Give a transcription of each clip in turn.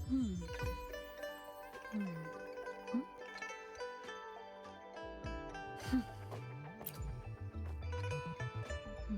Hmm. Hmm. Hmm. Hmm.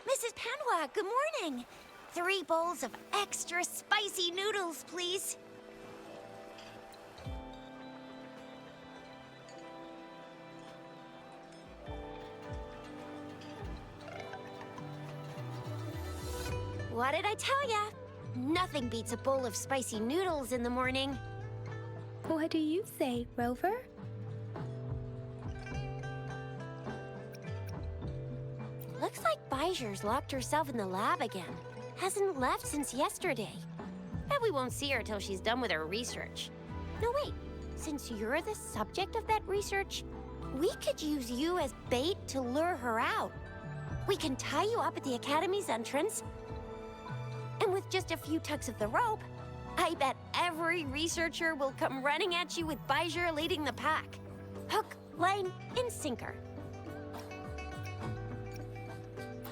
Mrs. Panwa, good morning. 3 bowls of extra spicy noodles, please. What did I tell ya? Nothing beats a bowl of spicy noodles in the morning. What do you say, Rover? Looks like Bijou's locked herself in the lab again. Hasn't left since yesterday. Bet we won't see her till she's done with her research. No, wait. Since you're the subject of that research, we could use you as bait to lure her out. We can tie you up at the Academy's entrance, and with just a few tugs of the rope, I bet every researcher will come running at you with Bijou leading the pack. Hook, line, and sinker.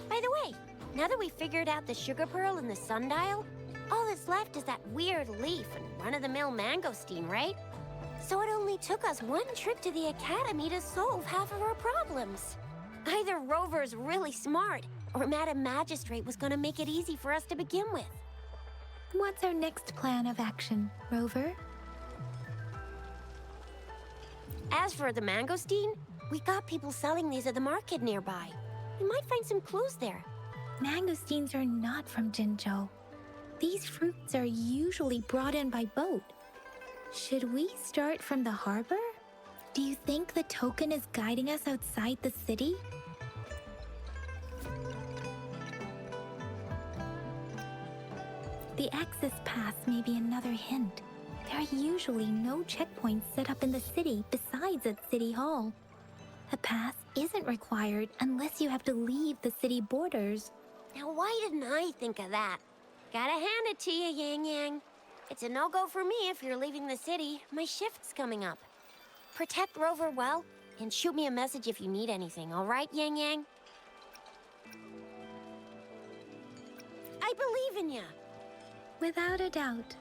By the way, now that we've figured out the sugar pearl and the sundial, all that's left is that weird leaf and run-of-the-mill mangosteen, right? So it only took us 1 trip to the Academy to solve half of our problems. Either Rover's really smart, or Madam Magistrate was gonna make it easy for us to begin with. What's our next plan of action, Rover? As for the mangosteen, we got people selling these at the market nearby. We might find some clues there. Mangosteens are not from Jinzhou. These fruits are usually brought in by boat. Should we start from the harbor? Do you think the token is guiding us outside the city? The access pass may be another hint. There are usually no checkpoints set up in the city besides at City Hall. A pass isn't required unless you have to leave the city borders. Now, why didn't I think of that? Gotta hand it to you, Yang Yang. It's a no-go for me if you're leaving the city. My shift's coming up. Protect Rover well, and shoot me a message if you need anything, all right, Yang Yang? I believe in ya. Without a doubt.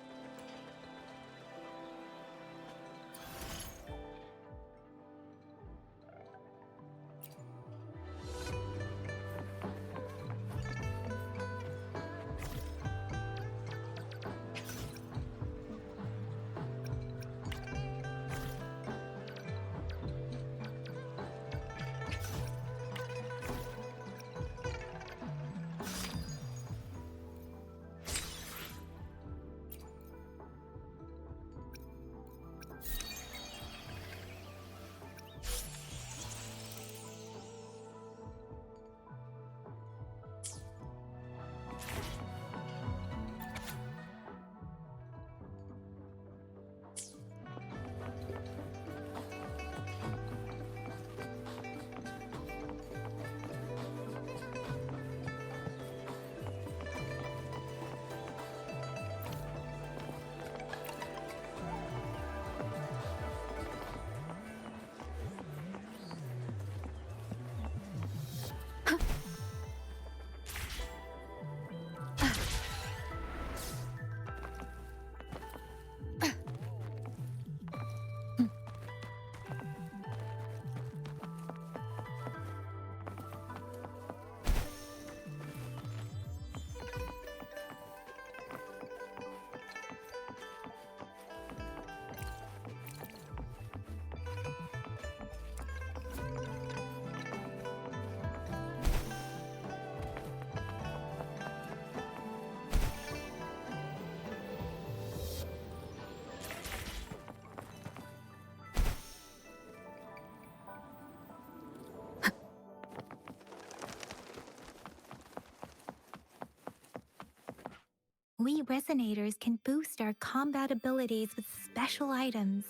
We resonators can boost our combat abilities with special items.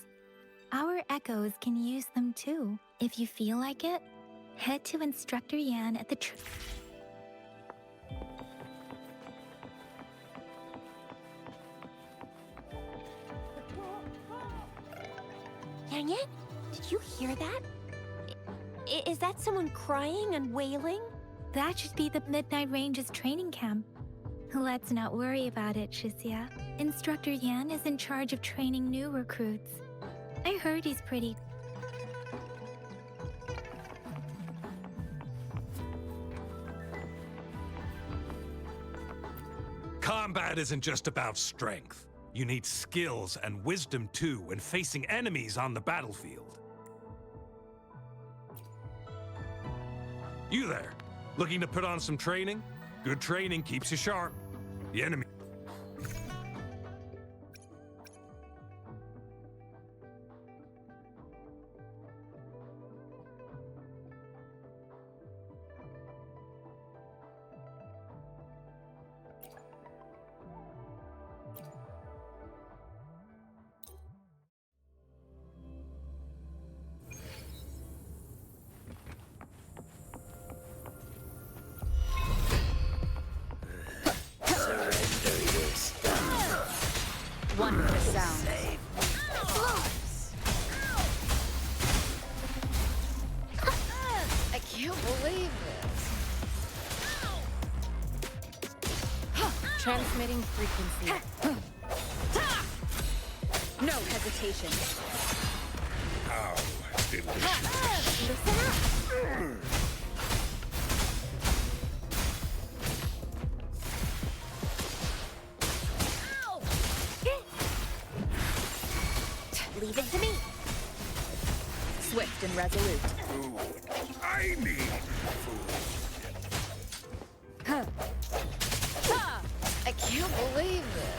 Our echoes can use them too. If you feel like it, head to Instructor Yan at the Yang Yang, did you hear that? Is that someone crying and wailing? That should be the Midnight Range's training camp. Let's not worry about it, Shisia. Instructor Yan is in charge of training new recruits. I heard he's pretty. Combat isn't just about strength. You need skills and wisdom too when facing enemies on the battlefield. You there, looking to put on some training? Good training keeps you sharp. The enemy... Wonderful sound. I can't believe this. Transmitting frequency. No hesitation. How delicious. Listen up! Leave it to me. Swift and resolute. Food. I need food. I can't believe this.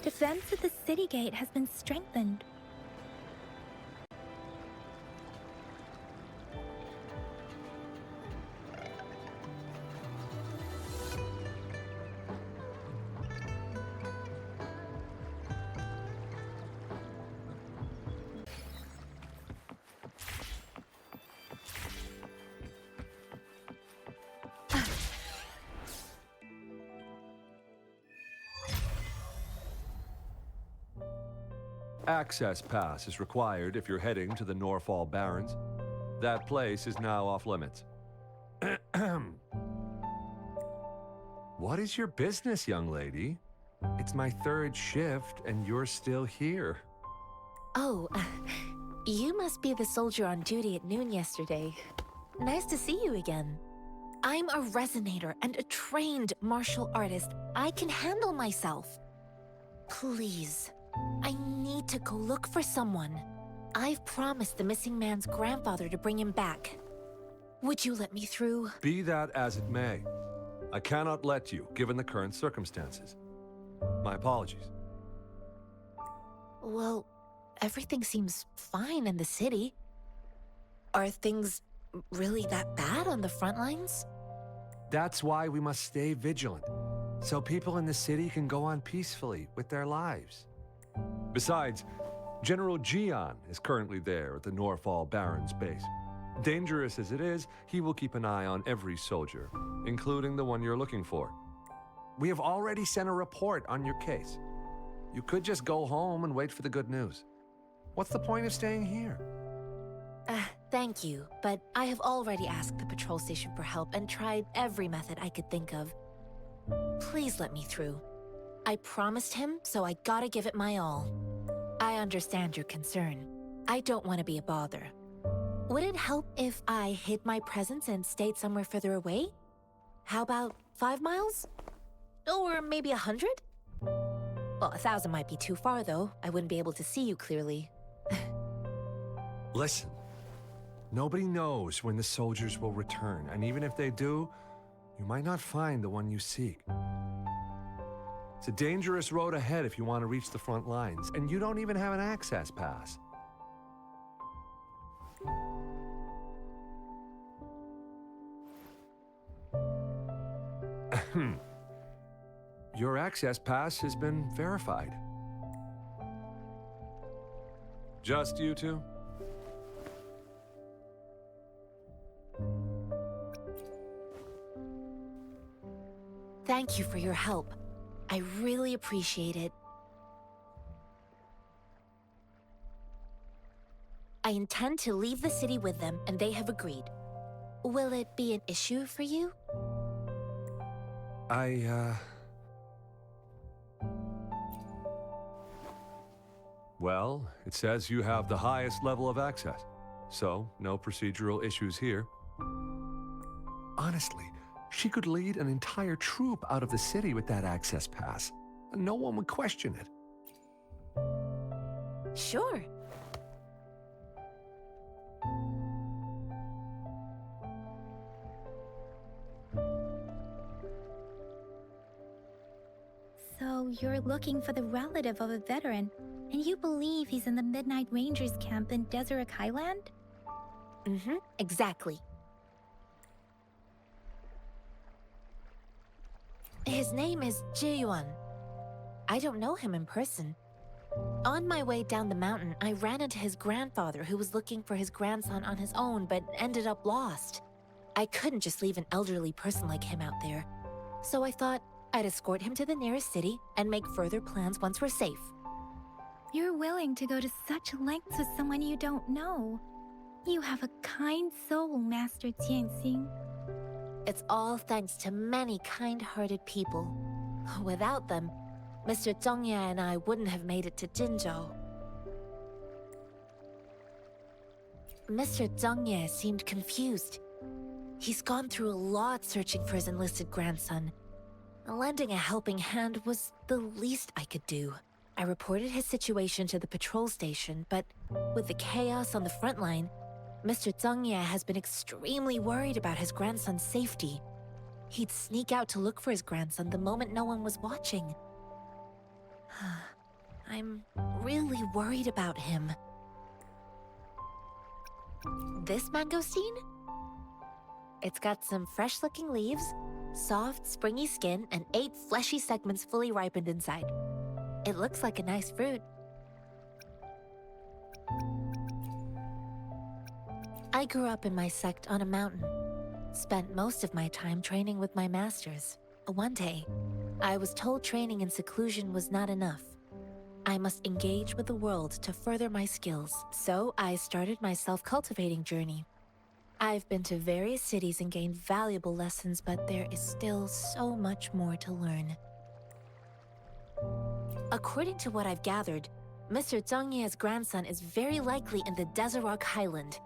Defense at the city gate has been strengthened. Access pass is required if you're heading to the Norfall Barrens. That place is now off limits. What is your business, young lady? It's my third shift and you're still here. Oh, you must be the soldier on duty at noon yesterday. Nice to see you again. I'm a resonator and a trained martial artist. I can handle myself. Please, I need to go look for someone. I've promised the missing man's grandfather to bring him back. Would you let me through? Be that as it may, I cannot let you, given the current circumstances. My apologies. Well, everything seems fine in the city. Are things really that bad on the front lines? That's why we must stay vigilant, so people in the city can go on peacefully with their lives. Besides, General Jian is currently there at the Norfall Barrens base. Dangerous as it is, he will keep an eye on every soldier, including the one you're looking for. We have already sent a report on your case. You could just go home and wait for the good news. What's the point of staying here? Thank you, but I have already asked the patrol station for help and tried every method I could think of. Please let me through. I promised him, so I gotta give it my all. I understand your concern. I don't want to be a bother. Would it help if I hid my presence and stayed somewhere further away? How about 5 miles? Or maybe 100? Well, 1,000 might be too far, though. I wouldn't be able to see you clearly. Listen, nobody knows when the soldiers will return, and even if they do, you might not find the one you seek. It's a dangerous road ahead if you want to reach the front lines, and you don't even have an access pass. Your access pass has been verified. Just you two? Thank you for your help. I really appreciate it. I intend to leave the city with them, and they have agreed. Will it be an issue for you? Well, it says you have the highest level of access, so no procedural issues here. Honestly, she could lead an entire troop out of the city with that access pass, and no one would question it. Sure. So you're looking for the relative of a veteran, and you believe he's in the Midnight Rangers camp in Deseret Highland? Mm-hmm, exactly. His name is Ji-yuan. I don't know him in person. On my way down the mountain, I ran into his grandfather who was looking for his grandson on his own but ended up lost. I couldn't just leave an elderly person like him out there. So I thought I'd escort him to the nearest city and make further plans once we're safe. You're willing to go to such lengths with someone you don't know. You have a kind soul, Master Tianxing. It's all thanks to many kind-hearted people. Without them, Mr. Zhongye and I wouldn't have made it to Jinzhou. Mr. Zhongye seemed confused. He's gone through a lot searching for his enlisted grandson. Lending a helping hand was the least I could do. I reported his situation to the patrol station, but with the chaos on the front line, Mr. Zhongye has been extremely worried about his grandson's safety. He'd sneak out to look for his grandson the moment no one was watching. I'm really worried about him. This mangosteen? It's got some fresh-looking leaves, soft, springy skin, and 8 fleshy segments fully ripened inside. It looks like a nice fruit. I grew up in my sect on a mountain. Spent most of my time training with my masters. One day, I was told training in seclusion was not enough. I must engage with the world to further my skills, so I started my self-cultivating journey. I've been to various cities and gained valuable lessons, but there is still so much more to learn. According to what I've gathered, Mr. Zhongye's grandson is very likely in the Deseret Highland.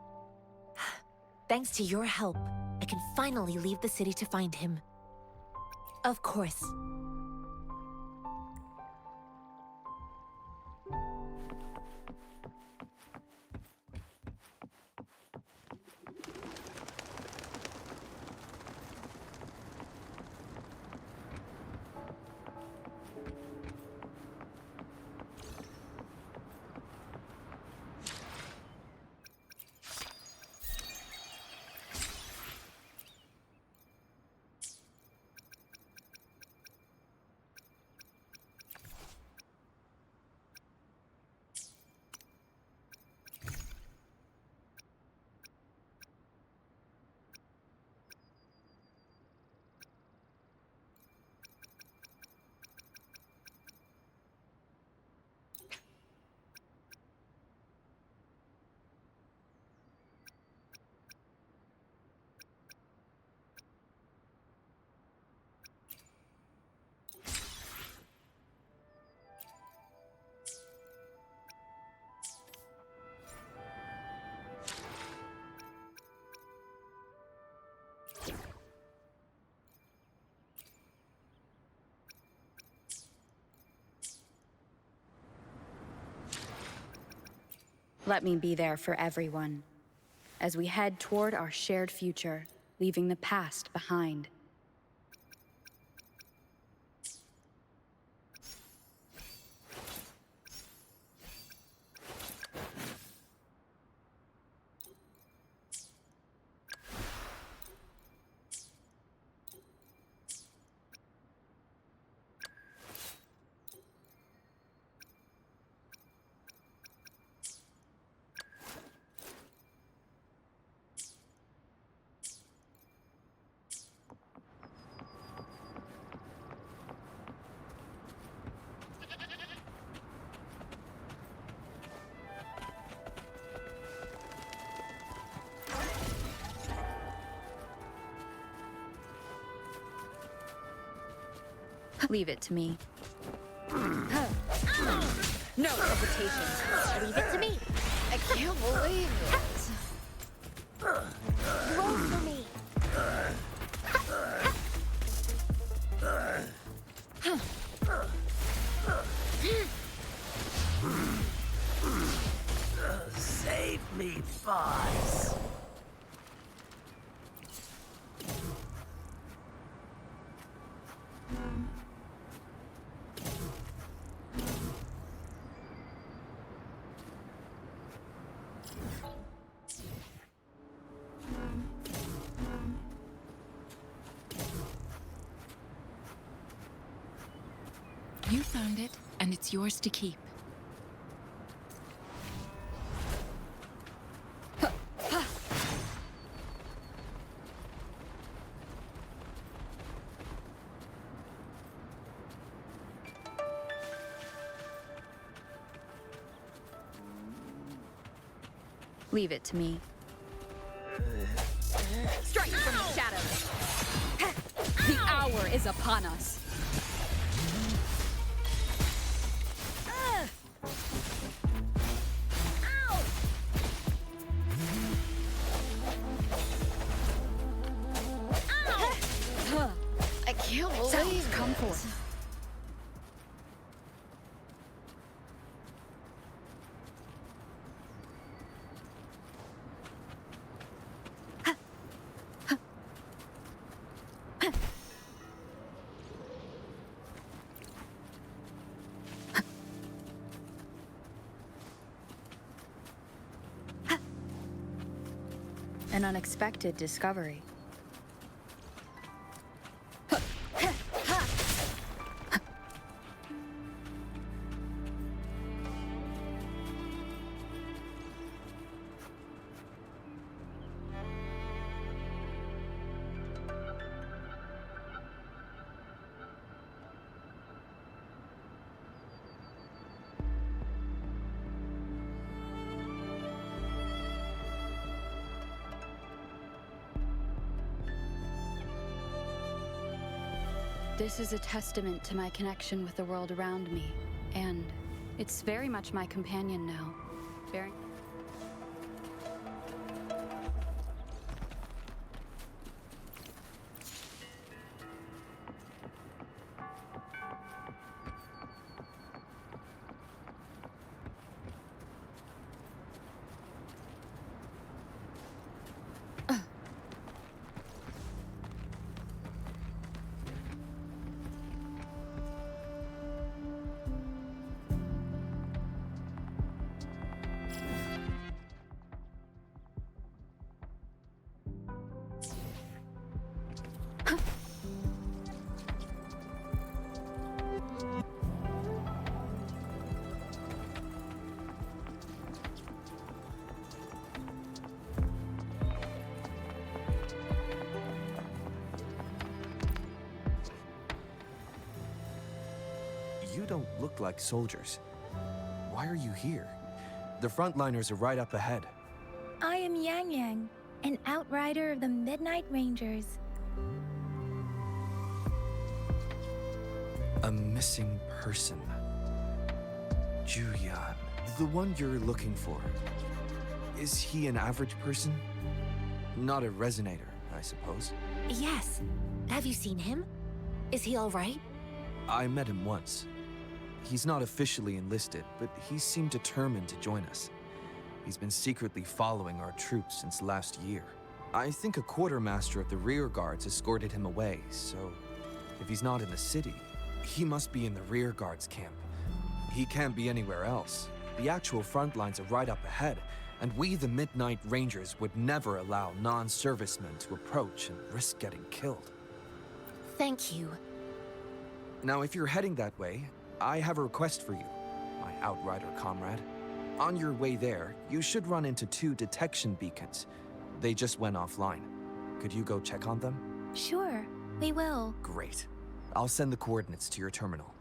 Thanks to your help, I can finally leave the city to find him. Of course. Let me be there for everyone, as we head toward our shared future, leaving the past behind. Leave it to me. No hesitation. Leave it to me. I can't believe it. Roll for me. Save me, boss. You found it, and it's yours to keep. Leave it to me. Strike from the shadows. The hour is upon us. I can't believe Sounds come forth. An unexpected discovery. This is a testament to my connection with the world around me, and it's very much my companion now. Very. You don't look like soldiers. Why are you here? The frontliners are right up ahead. I am Yang Yang, an outrider of the Midnight Rangers. A missing person. Julian, the one you're looking for. Is he an average person? Not a resonator, I suppose. Yes. Have you seen him? Is he all right? I met him once. He's not officially enlisted, but he seemed determined to join us. He's been secretly following our troops since last year. I think a quartermaster of the rear guards escorted him away, so if he's not in the city, he must be in the rear guards camp. He can't be anywhere else. The actual front lines are right up ahead, and we, the Midnight Rangers, would never allow non-servicemen to approach and risk getting killed. Thank you. Now, if you're heading that way, I have a request for you, my Outrider comrade. On your way there, you should run into 2 detection beacons. They just went offline. Could you go check on them? Sure, we will. Great. I'll send the coordinates to your terminal.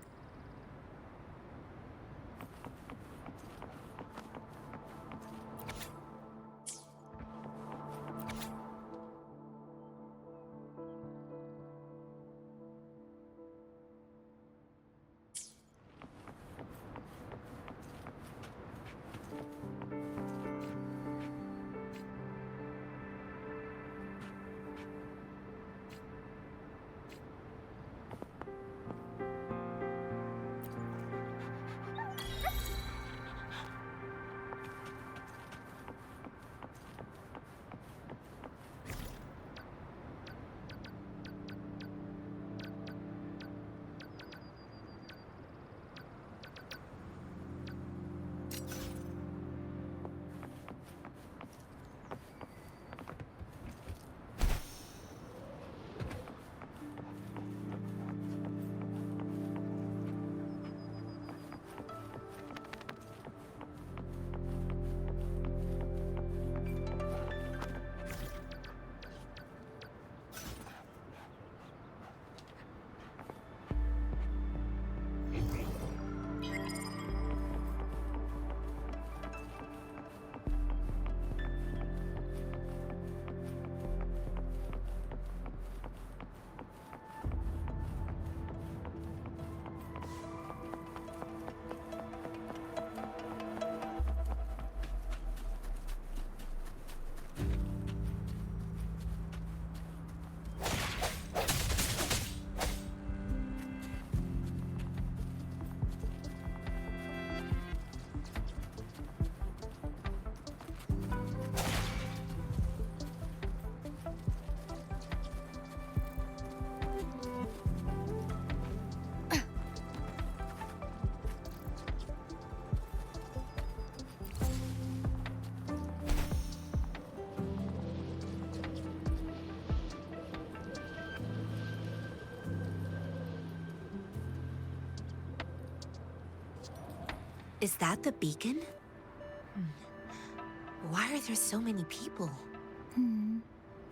Is that the beacon? Why are there so many people?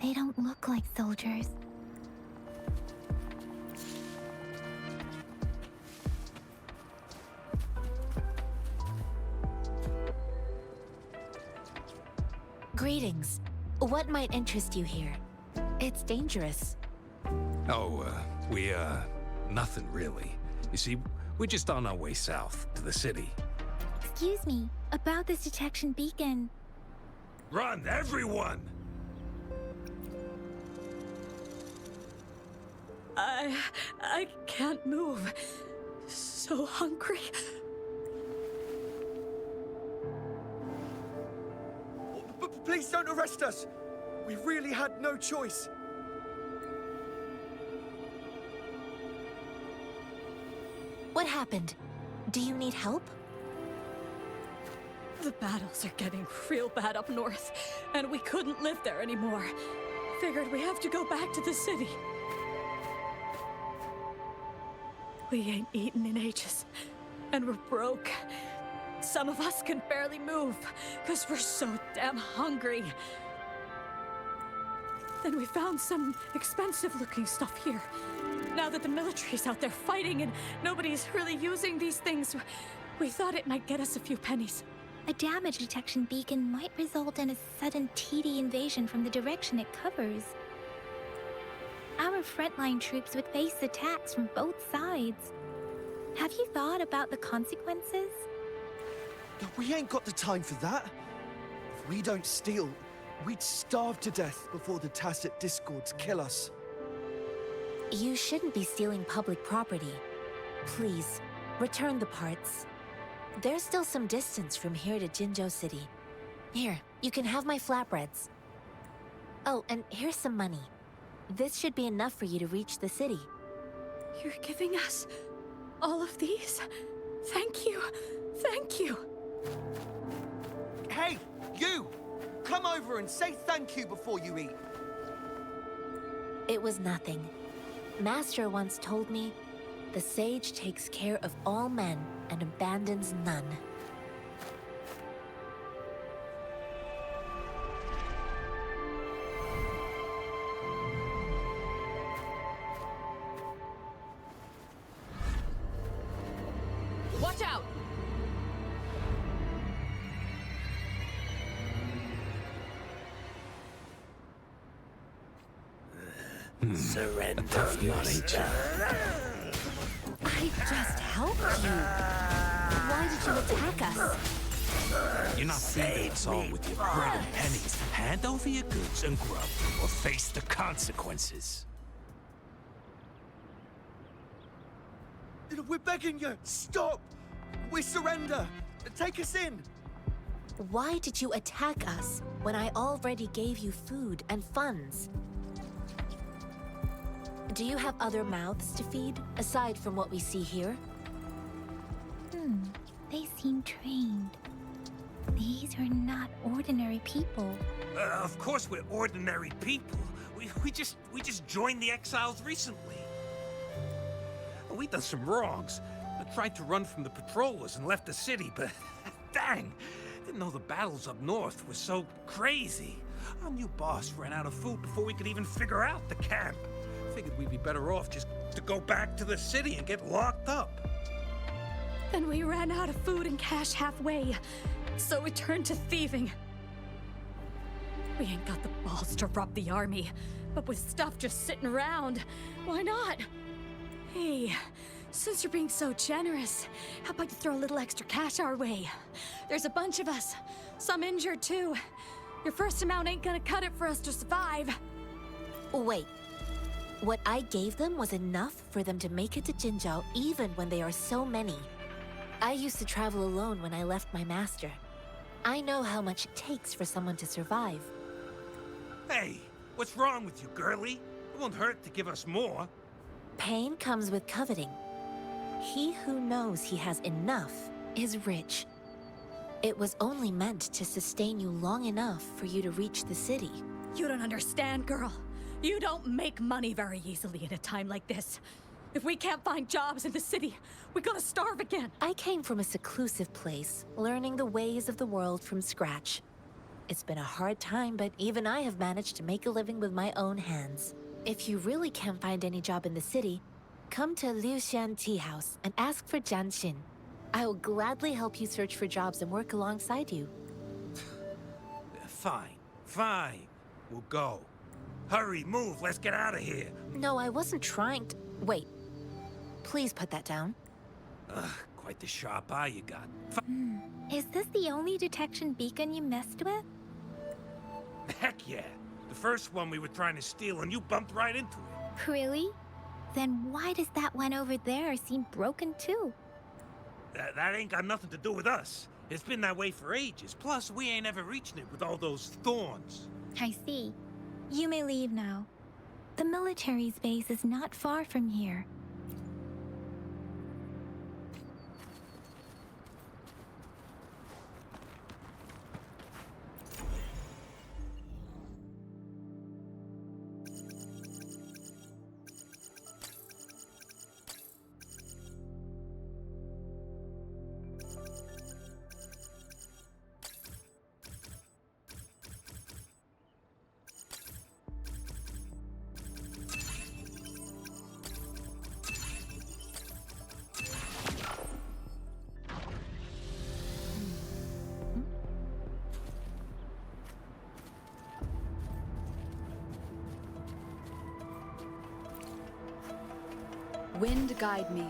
They don't look like soldiers. Greetings. What might interest you here? It's dangerous. Oh, nothing really. You see, we're just on our way south to the city. Excuse me, about this detection beacon. Run, everyone! I can't move. So hungry. Please don't arrest us! We really had no choice. What happened? Do you need help? The battles are getting real bad up north, and we couldn't live there anymore. Figured we have to go back to the city. We ain't eaten in ages, and we're broke. Some of us can barely move, because we're so damn hungry. Then we found some expensive-looking stuff here. Now that the military's out there fighting and nobody's really using these things, we thought it might get us a few pennies. A damage detection beacon might result in a sudden TD invasion from the direction it covers. Our frontline troops would face attacks from both sides. Have you thought about the consequences? We ain't got the time for that. If we don't steal, we'd starve to death before the Tacit Discords kill us. You shouldn't be stealing public property. Please, return the parts. There's still some distance from here to Jinzhou City. Here, you can have my flatbreads. Oh, and here's some money. This should be enough for you to reach the city. You're giving us all of these? Thank you. Thank you. Hey, you! Come over and say thank you before you eat. It was nothing. Master once told me, the sage takes care of all men and abandons none. Watch out! Surrender, I just helped you. Why did you attack us? You're not feeding us all with your bread and pennies. Hand over your goods and grub, or face the consequences. We're begging you, stop! We surrender! Take us in! Why did you attack us when I already gave you food and funds? Do you have other mouths to feed, aside from what we see here? They seem trained. These are not ordinary people. Of course we're ordinary people. We just joined the exiles recently. We done some wrongs. I tried to run from the patrollers and left the city, but dang, didn't know the battles up north were so crazy. Our new boss ran out of food before we could even figure out the camp. Figured we'd be better off just to go back to the city and get locked up. Then we ran out of food and cash halfway, so we turned to thieving. We ain't got the balls to rob the army, but with stuff just sitting around, why not? Hey, since you're being so generous, how about you throw a little extra cash our way? There's a bunch of us, some injured too. Your first amount ain't gonna cut it for us to survive. Wait. What I gave them was enough for them to make it to Jinzhou even when they are so many. I used to travel alone when I left my master. I know how much it takes for someone to survive. Hey, what's wrong with you, girlie? It won't hurt to give us more. Pain comes with coveting. He who knows he has enough is rich. It was only meant to sustain you long enough for you to reach the city. You don't understand, girl. You don't make money very easily in a time like this. If we can't find jobs in the city, we're gonna starve again. I came from a seclusive place, learning the ways of the world from scratch. It's been a hard time, but even I have managed to make a living with my own hands. If you really can't find any job in the city, come to Liu Xian Tea House and ask for Jian Xin. I will gladly help you search for jobs and work alongside you. Fine. We'll go. Hurry, move, let's get out of here. No, I wasn't trying to... Wait. Please put that down. Quite the sharp eye you got. Is this the only detection beacon you messed with? Heck yeah. The first one we were trying to steal and you bumped right into it. Really? Then why does that one over there seem broken too? That ain't got nothing to do with us. It's been that way for ages. Plus, we ain't ever reaching it with all those thorns. I see. You may leave now. The military's base is not far from here. Wind guide me.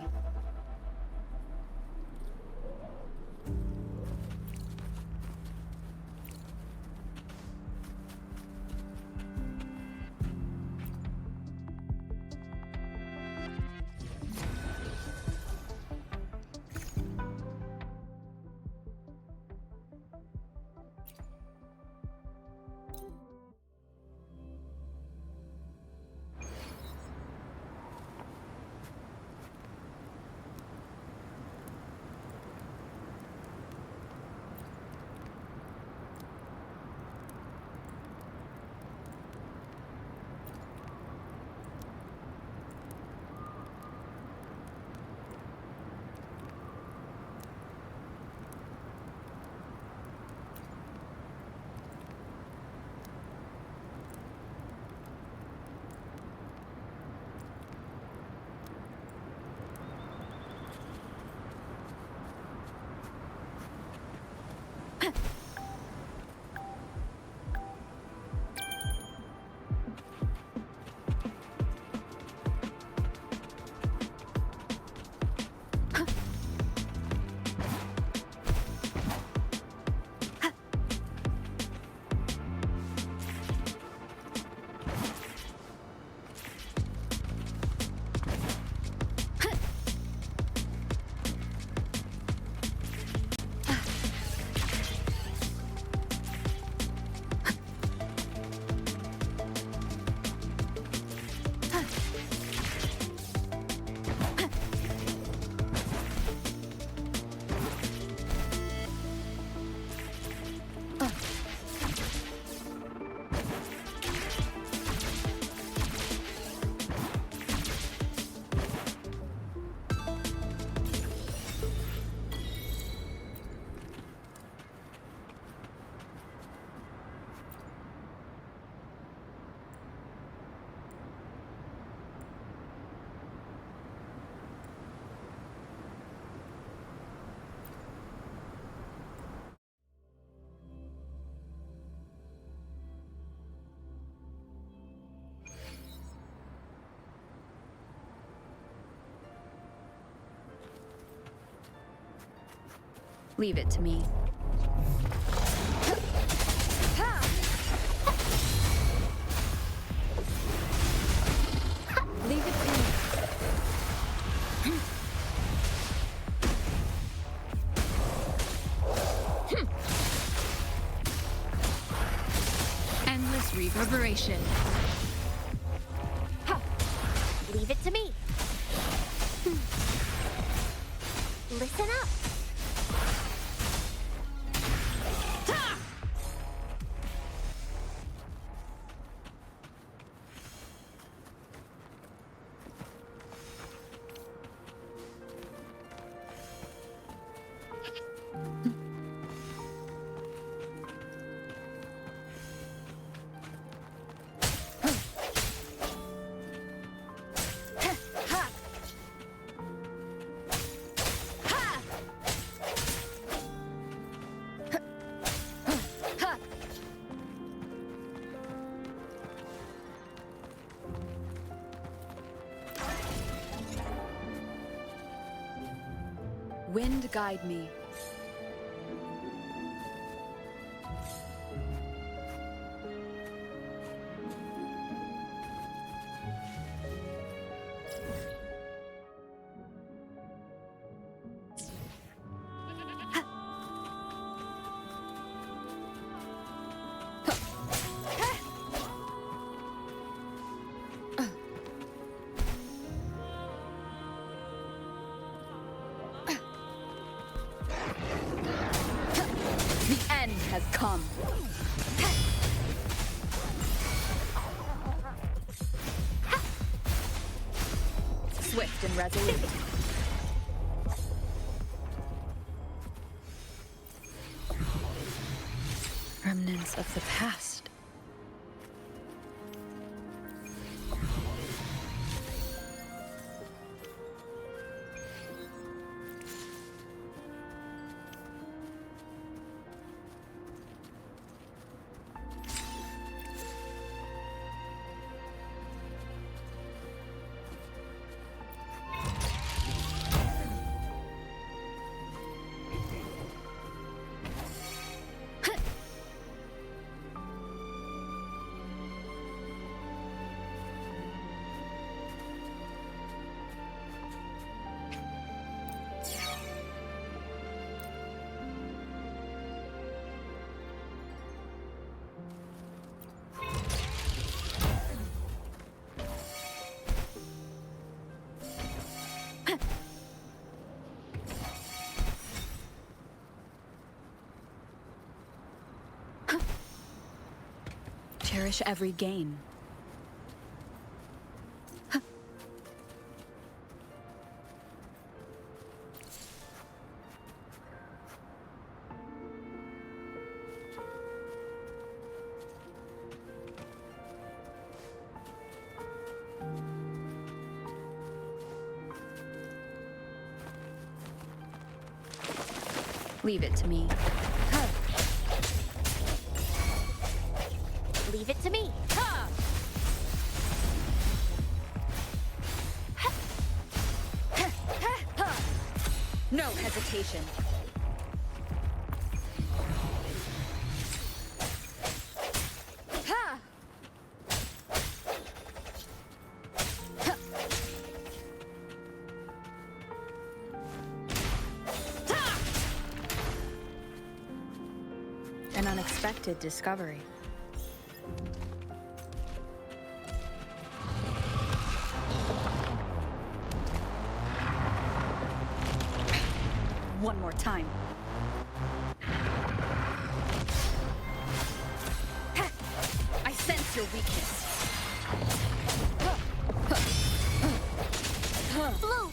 Leave it to me. Leave it to me. Endless reverberation. Leave it to me. Listen up. Wind guide me. The end has come. Swift and resolute. Remnants of the past. Cherish every gain. Leave it to me. Leave it to me. Ha! No hesitation. Ha! An unexpected discovery. One more time. I sense your weakness. Blue.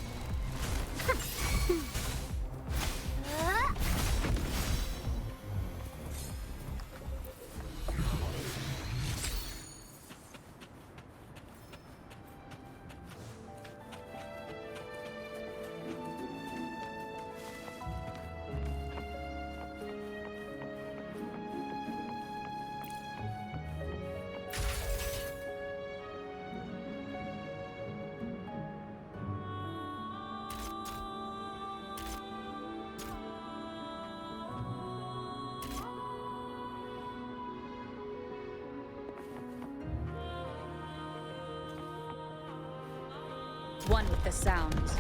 One with the sounds.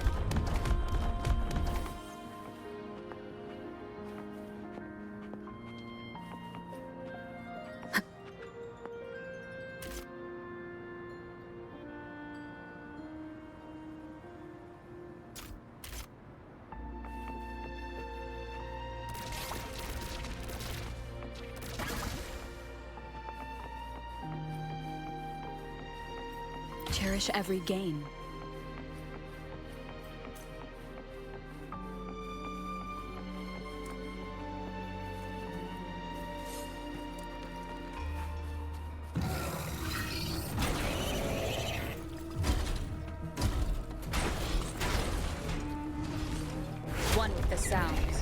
Cherish every gain. One with the sounds.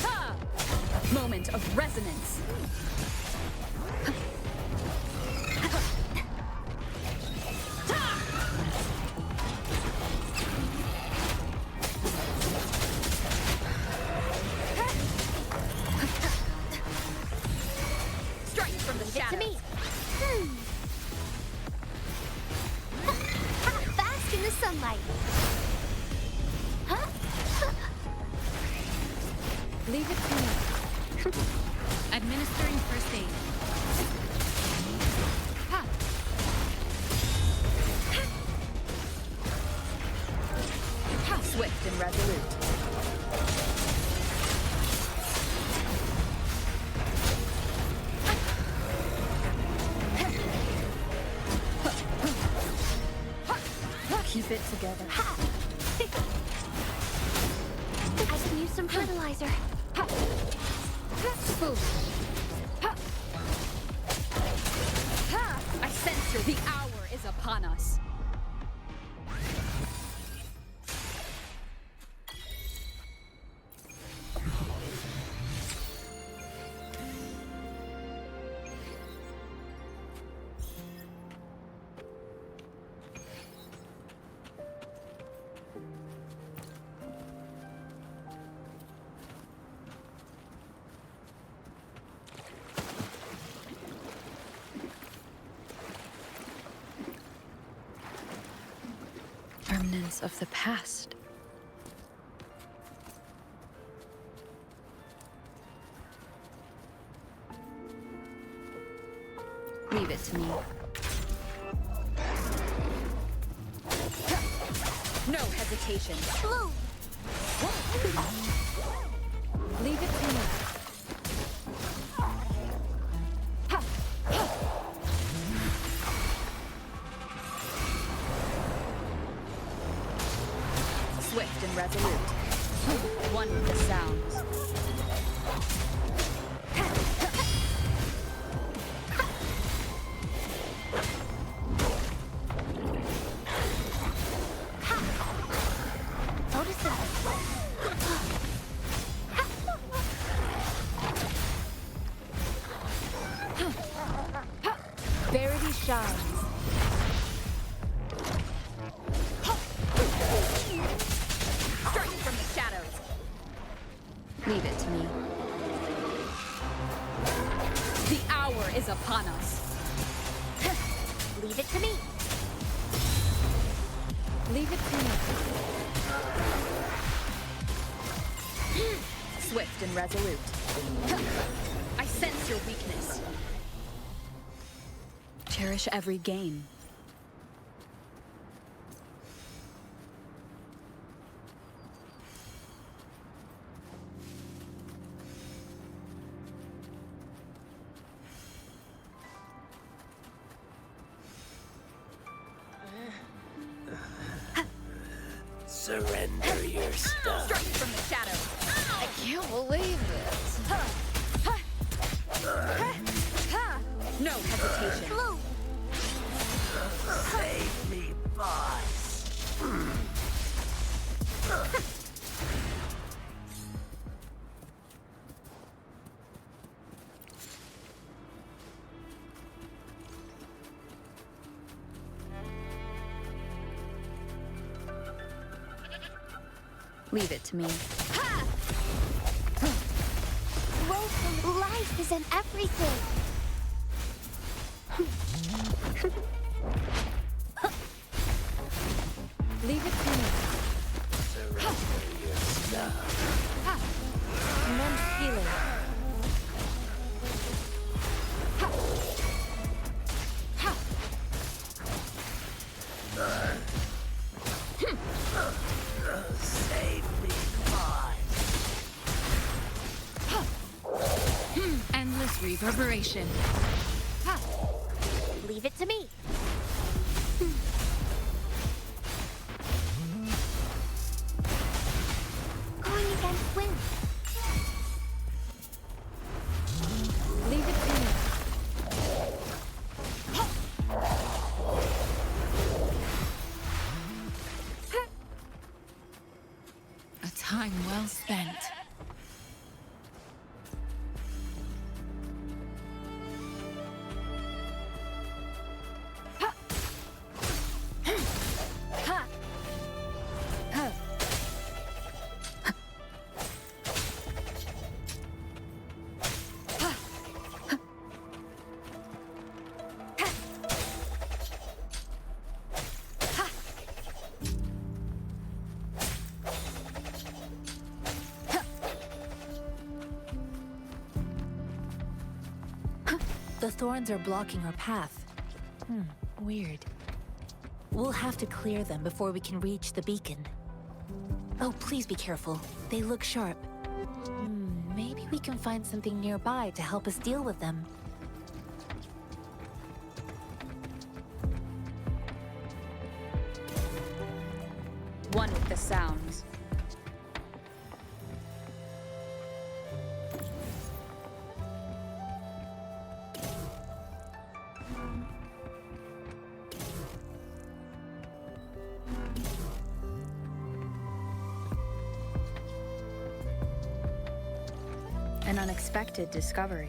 Ha! Moment of resonance. Strike from the Leave it to shadows. me. Bask in the sunlight. Huh? Leave it to me. Administering first aid. Ha! Ha! Swift and resolute. Keep it together. Ha! I can use some fertilizer. Ha! Food. Ha! Ha! I sense the hour is upon us. Remnants of the past. Leave it to me. No hesitation. Blue. Leave it to me. Ha! Swift and resolute. One with the sounds. shines. Strike from the shadows. Leave it to me. The hour is upon us. Leave it to me. Leave it to me. Swift and resolute. I sense your weakness. Cherish every gain. Surrender your stuff. Strike from the shadows. I can't believe this. No hesitation. Blue. Save me, boss. Leave it to me. Growth and life is in everything. Leave it to me. Surrender your stuff. Immense healing. Save me, boss. Endless reverberation. Leave it to me. Going against wind. Leave it to me. A time well spent. The thorns are blocking our path. Weird. We'll have to clear them before we can reach the beacon. Oh, please be careful. They look sharp. Maybe we can find something nearby to help us deal with them. One with the sounds. An unexpected discovery.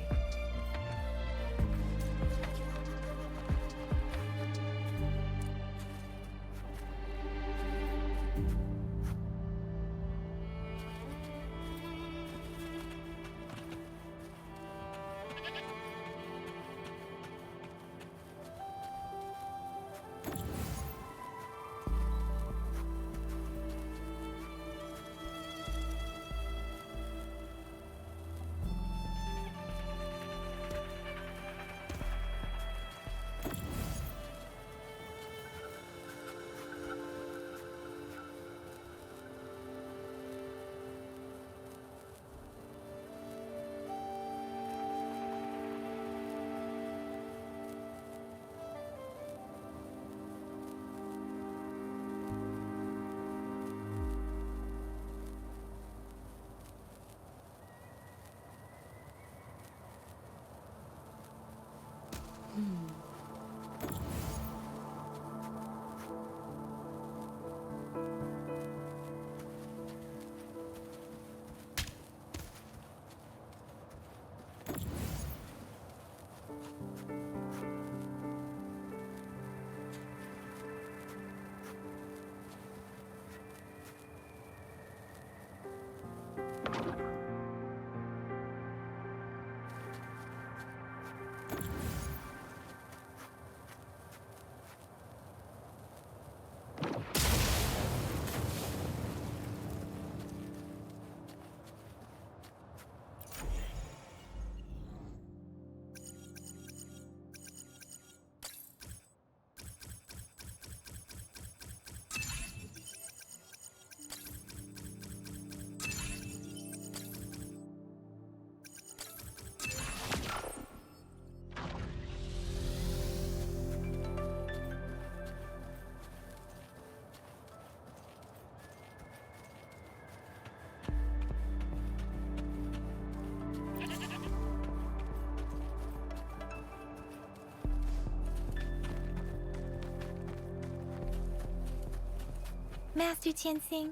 Master Tianxing,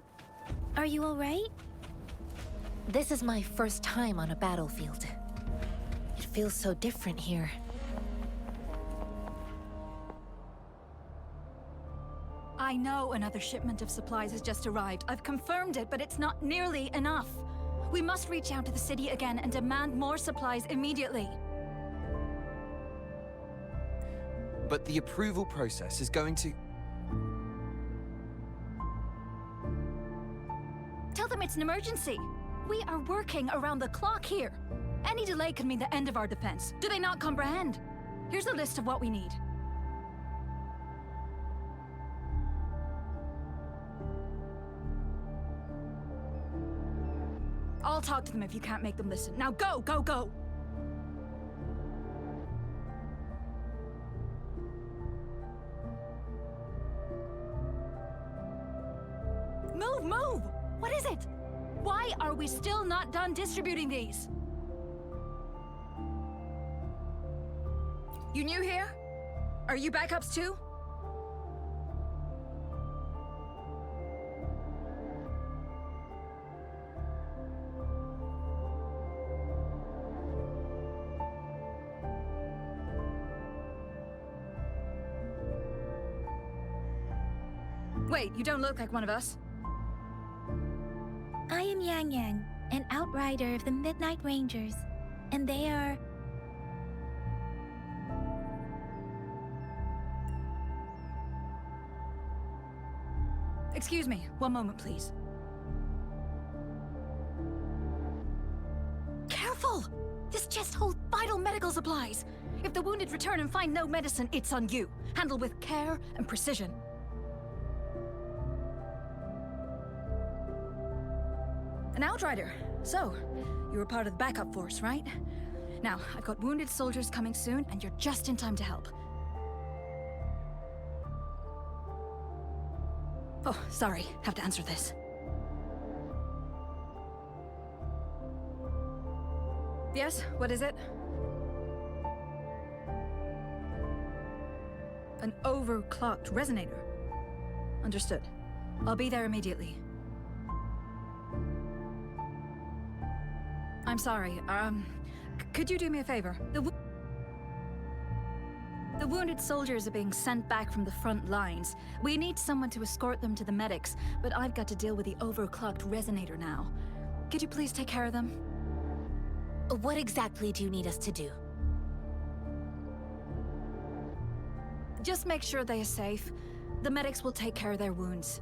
are you all right? This is my first time on a battlefield. It feels so different here. I know another shipment of supplies has just arrived. I've confirmed it, but it's not nearly enough. We must reach out to the city again and demand more supplies immediately. But the approval process is going to... Tell them it's an emergency. We are working around the clock here. Any delay could mean the end of our defense. Do they not comprehend? Here's a list of what we need. I'll talk to them if you can't make them listen. Now go, go, go! Move, move! What is it? Why are we still not done distributing these? You new here? Are you backups too? Wait, you don't look like one of us. I am Yang Yang, an outrider of the Midnight Rangers, and they are... Excuse me, one moment, please. Careful! This chest holds vital medical supplies. If the wounded return and find no medicine, it's on you. Handle with care and precision. An outrider. So, you were part of the backup force, right? Now, I've got wounded soldiers coming soon, and you're just in time to help. Oh, sorry. Have to answer this. Yes, what is it? An overclocked resonator. Understood. I'll be there immediately. I'm sorry, could you do me a favor? The wounded soldiers are being sent back from the front lines. We need someone to escort them to the medics, but I've got to deal with the overclocked resonator now. Could you please take care of them? What exactly do you need us to do? Just make sure they are safe. The medics will take care of their wounds.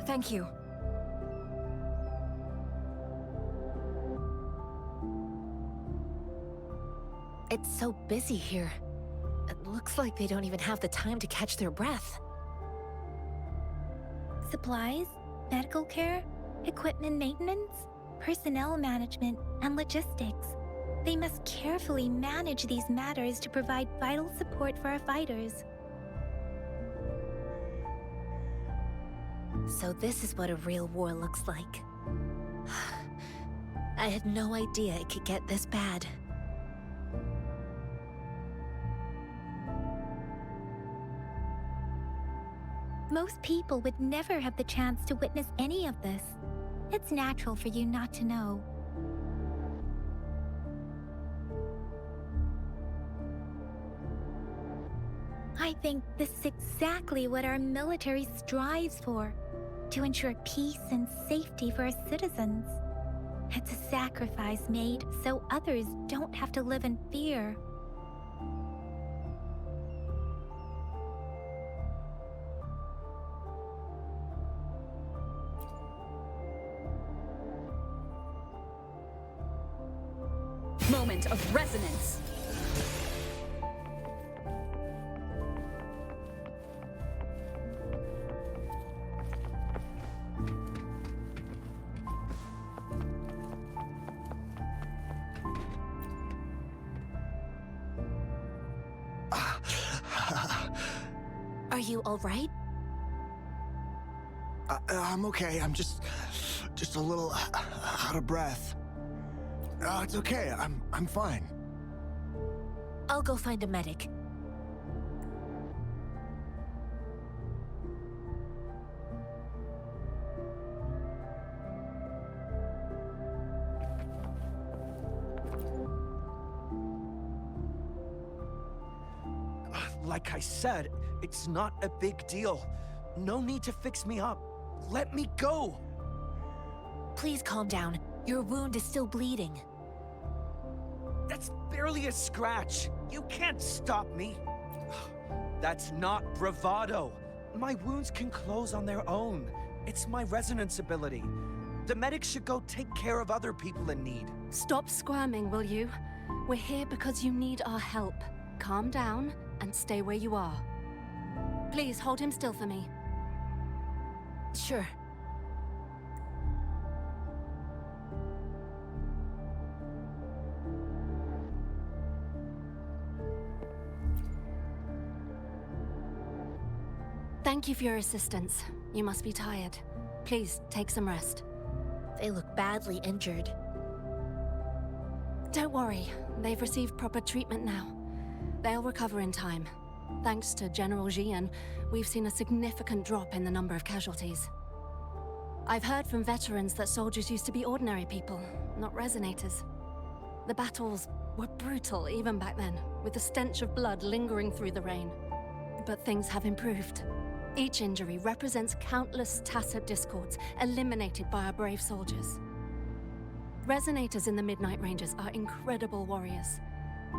Thank you. It's so busy here. It looks like they don't even have the time to catch their breath. Supplies, medical care, equipment maintenance, personnel management, and logistics. They must carefully manage these matters to provide vital support for our fighters. So this is what a real war looks like. I had no idea it could get this bad. Most people would never have the chance to witness any of this. It's natural for you not to know. I think this is exactly what our military strives for, to ensure peace and safety for our citizens. It's a sacrifice made so others don't have to live in fear. Moment of resonance. Are you all right? I'm okay. I'm just a little out of breath. It's okay. I'm fine. I'll go find a medic. Like I said, it's not a big deal. No need to fix me up. Let me go! Please calm down. Your wound is still bleeding. That's barely a scratch. You can't stop me. That's not bravado. My wounds can close on their own. It's my resonance ability. The medics should go take care of other people in need. Stop squirming, will you? We're here because you need our help. Calm down and stay where you are. Please hold him still for me. Sure. Thank you for your assistance. You must be tired. Please, take some rest. They look badly injured. Don't worry, they've received proper treatment now. They'll recover in time. Thanks to General Jian, we've seen a significant drop in the number of casualties. I've heard from veterans that soldiers used to be ordinary people, not resonators. The battles were brutal even back then, with the stench of blood lingering through the rain. But things have improved. Each injury represents countless tacit discords eliminated by our brave soldiers. Resonators in the Midnight Rangers are incredible warriors.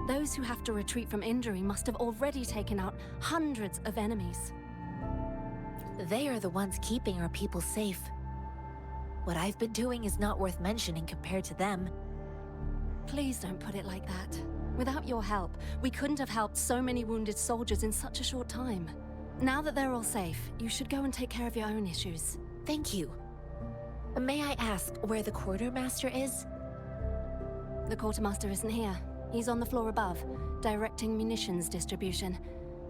Those who have to retreat from injury must have already taken out hundreds of enemies. They are the ones keeping our people safe. What I've been doing is not worth mentioning compared to them. Please don't put it like that. Without your help, we couldn't have helped so many wounded soldiers in such a short time. Now that they're all safe, you should go and take care of your own issues. Thank you. May I ask where the quartermaster is? The quartermaster isn't here. He's on the floor above, directing munitions distribution.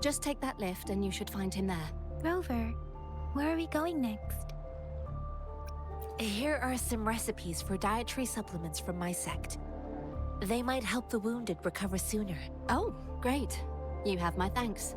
Just take that lift and you should find him there. Rover, where are we going next? Here are some recipes for dietary supplements from my sect. They might help the wounded recover sooner. Oh, great. You have my thanks.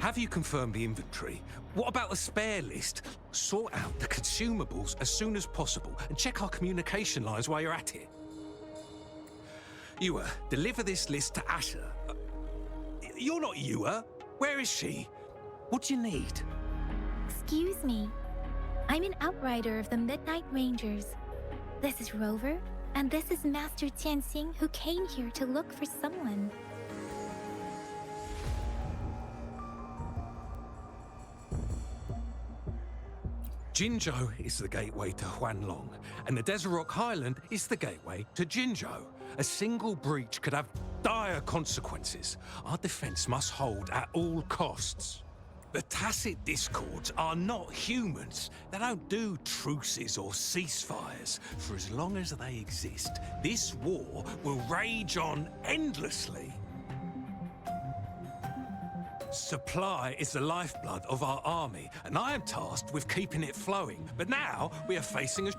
Have you confirmed the inventory? What about the spare list? Sort out the consumables as soon as possible and check our communication lines while you're at it. Yua, deliver this list to Asher. You're not Yua. Where is she? What do you need? Excuse me. I'm an outrider of the Midnight Rangers. This is Rover, and this is Master Tianxing, who came here to look for someone. Jinzhou is the gateway to Huanlong, and the Desert Rock Highland is the gateway to Jinzhou. A single breach could have dire consequences. Our defense must hold at all costs. The tacit discords are not humans. They don't do truces or ceasefires. For as long as they exist, this war will rage on endlessly. Supply is the lifeblood of our army, and I am tasked with keeping it flowing. But now we are facing a...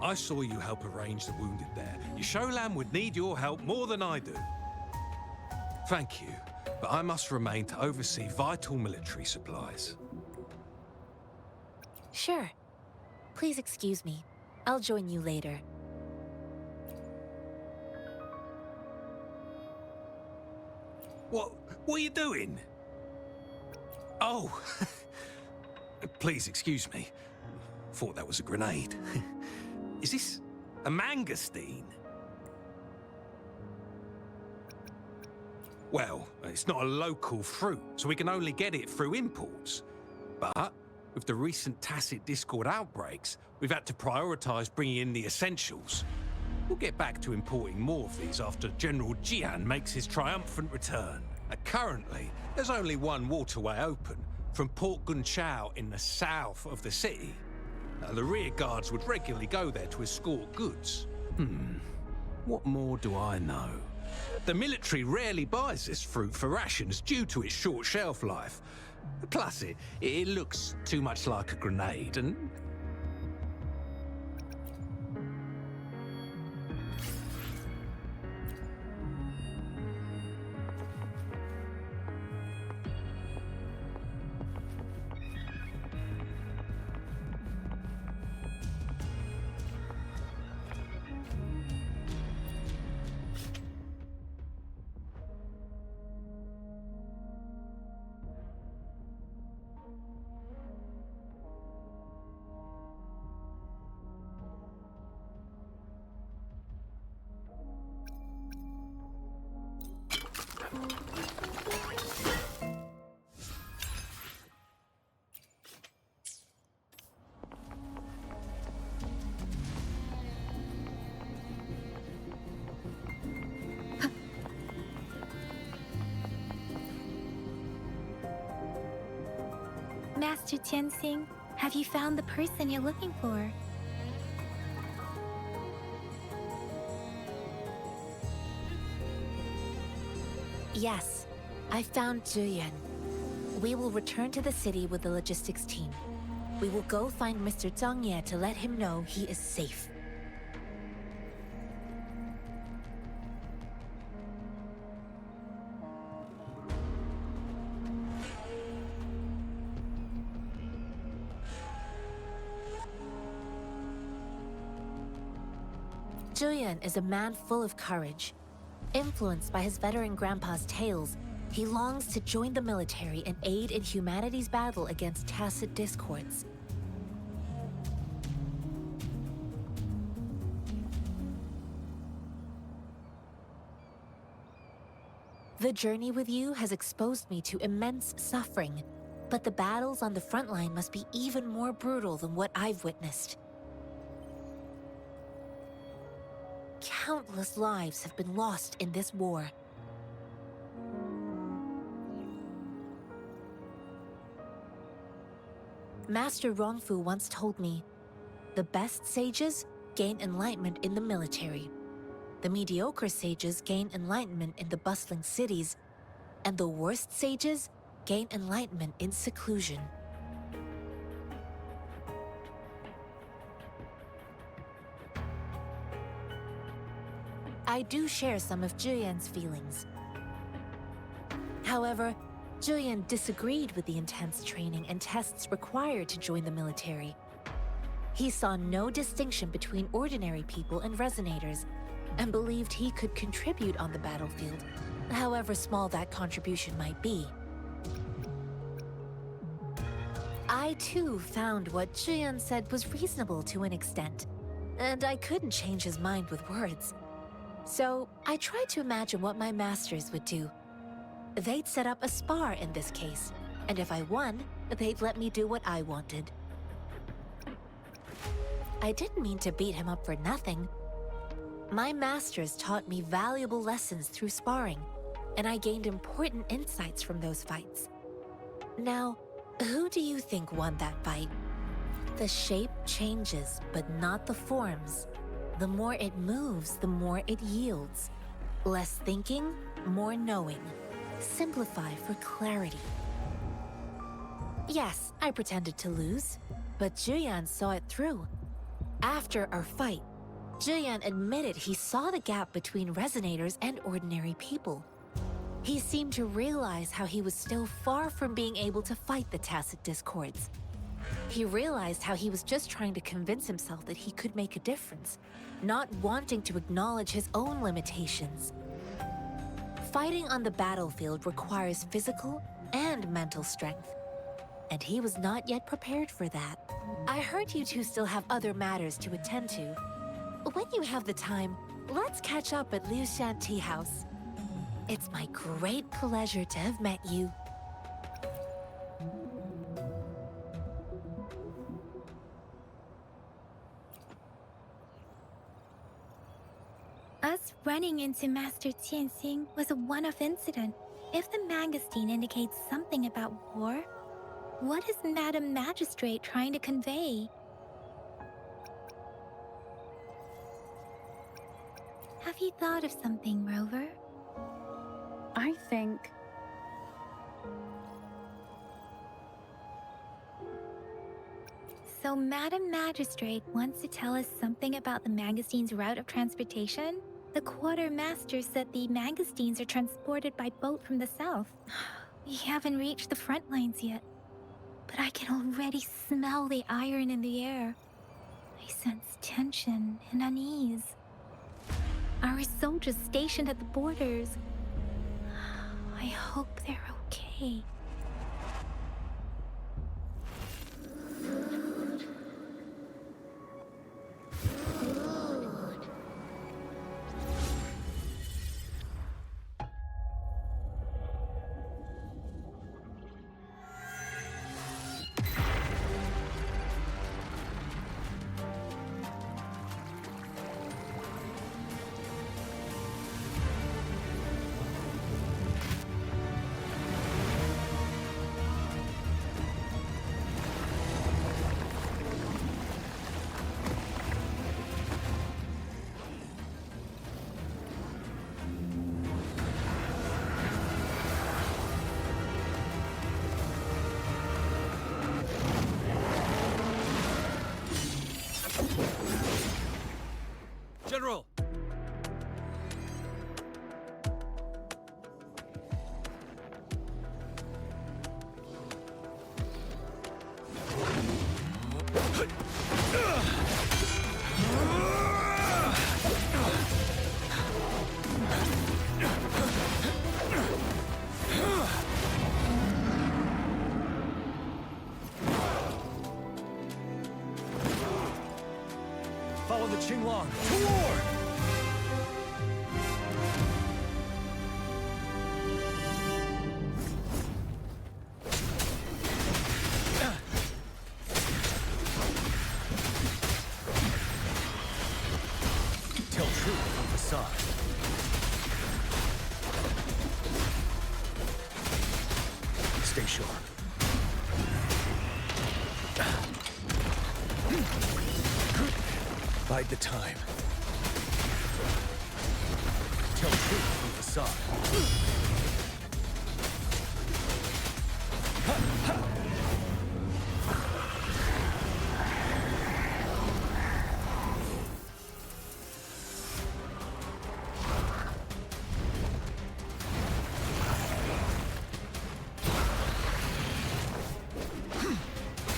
I saw you help arrange the wounded there. Yisholan would need your help more than I do. Thank you, but I must remain to oversee vital military supplies. Sure. Please excuse me. I'll join you later. What are you doing? Oh, please excuse me. Thought that was a grenade. Is this a mangosteen? Well, it's not a local fruit, so we can only get it through imports. But with the recent tacit discord outbreaks, we've had to prioritize bringing in the essentials. We'll get back to importing more of these after General Jian makes his triumphant return. Currently, there's only one waterway open, from Port Gunchao in the south of the city. The rear guards would regularly go there to escort goods. What more do I know? The military rarely buys this fruit for rations due to its short shelf life. Plus, it looks too much like a grenade, and Master Tianxing, have you found the person you're looking for? Yes, I found Zhuyan. We will return to the city with the logistics team. We will go find Mr. Zhang Ye to let him know he is safe. Zhuyan is a man full of courage. Influenced by his veteran grandpa's tales, he longs to join the military and aid in humanity's battle against tacit discords. The journey with you has exposed me to immense suffering, but the battles on the front line must be even more brutal than what I've witnessed. Countless lives have been lost in this war. Master Rongfu once told me, the best sages gain enlightenment in the military. The mediocre sages gain enlightenment in the bustling cities, and the worst sages gain enlightenment in seclusion. I do share some of Zhuyan's feelings. However, Zhuyan disagreed with the intense training and tests required to join the military. He saw no distinction between ordinary people and resonators, and believed he could contribute on the battlefield, however small that contribution might be. I too found what Zhuyan said was reasonable to an extent, and I couldn't change his mind with words. So I tried to imagine what my masters would do. They'd set up a spar in this case, and if I won, they'd let me do what I wanted. I didn't mean to beat him up for nothing. My masters taught me valuable lessons through sparring, and I gained important insights from those fights. Now, who do you think won that fight? The shape changes, but not the forms. The more it moves, the more it yields. Less thinking, more knowing. Simplify for clarity. Yes, I pretended to lose, but Zhuyan saw it through. After our fight, Zhuyan admitted he saw the gap between resonators and ordinary people. He seemed to realize how he was still far from being able to fight the tacit discords. He realized how he was just trying to convince himself that he could make a difference, not wanting to acknowledge his own limitations. Fighting on the battlefield requires physical and mental strength, and he was not yet prepared for that. I heard you two still have other matters to attend to. When you have the time, let's catch up at Liu Shan Tea House. It's my great pleasure to have met you. Us running into Master Tianxing was a one-off incident. If the magazine indicates something about war, what is Madam Magistrate trying to convey? Have you thought of something, Rover? I think... So Madam Magistrate wants to tell us something about the magazine's route of transportation? The quartermaster said the magazines are transported by boat from the south. We haven't reached the front lines yet, but I can already smell the iron in the air. I sense tension and unease. Our soldiers stationed at the borders. I hope they're okay. General! Follow the Qinglong to war! Tell truth from facade. Stay sharp. Bide the time. Tell truth from facade.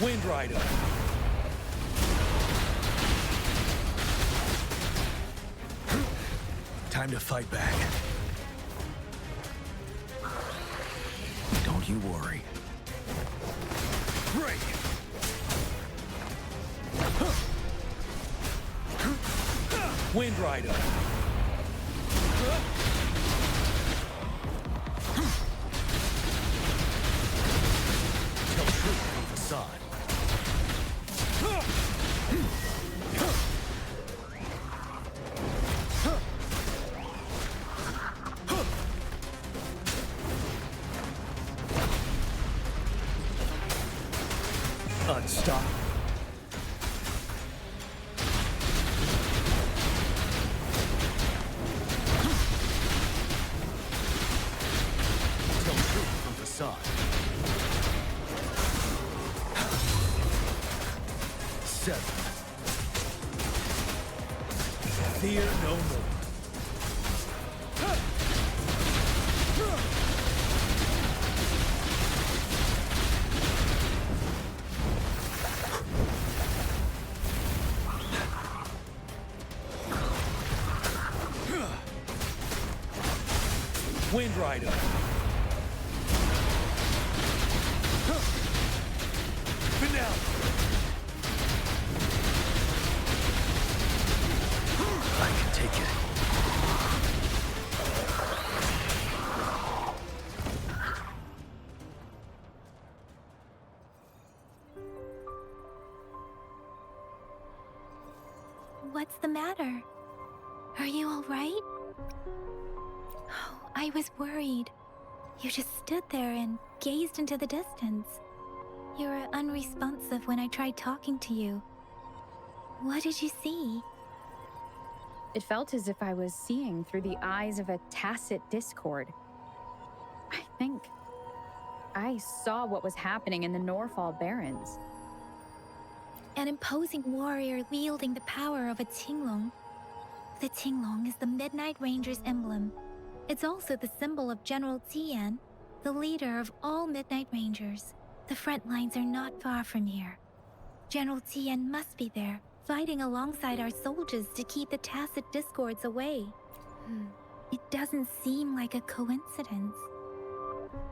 Wind Rider. Time to fight back. Don't you worry. Break! Wind Rider. Tell truth from facade. Unstoppable. Tell truth from facade. 7. Fear no more. Wind Rider. Vanilla. I can take it. What's the matter? Are you all right? Oh, I was worried. You just stood there and gazed into the distance. You were unresponsive when I tried talking to you. What did you see? It felt as if I was seeing through the eyes of a tacit discord. I think I saw what was happening in the Norfall Barrens. An imposing warrior wielding the power of a Tinglong. The Tinglong is the Midnight Ranger's emblem. It's also the symbol of General Tian, the leader of all Midnight Rangers. The front lines are not far from here. General Tian must be there, fighting alongside our soldiers to keep the tacit discords away. It doesn't seem like a coincidence.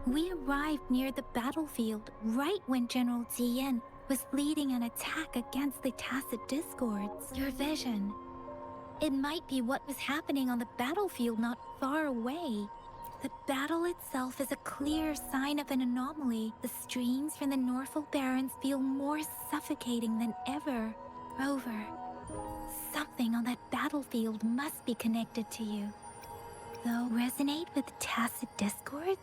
We arrived near the battlefield right when General Tian was leading an attack against the tacit discords. Your vision. It might be what was happening on the battlefield not far away. The battle itself is a clear sign of an anomaly. The streams from the Norfall Barrens feel more suffocating than ever. Rover, something on that battlefield must be connected to you. Though resonate with tacit discords?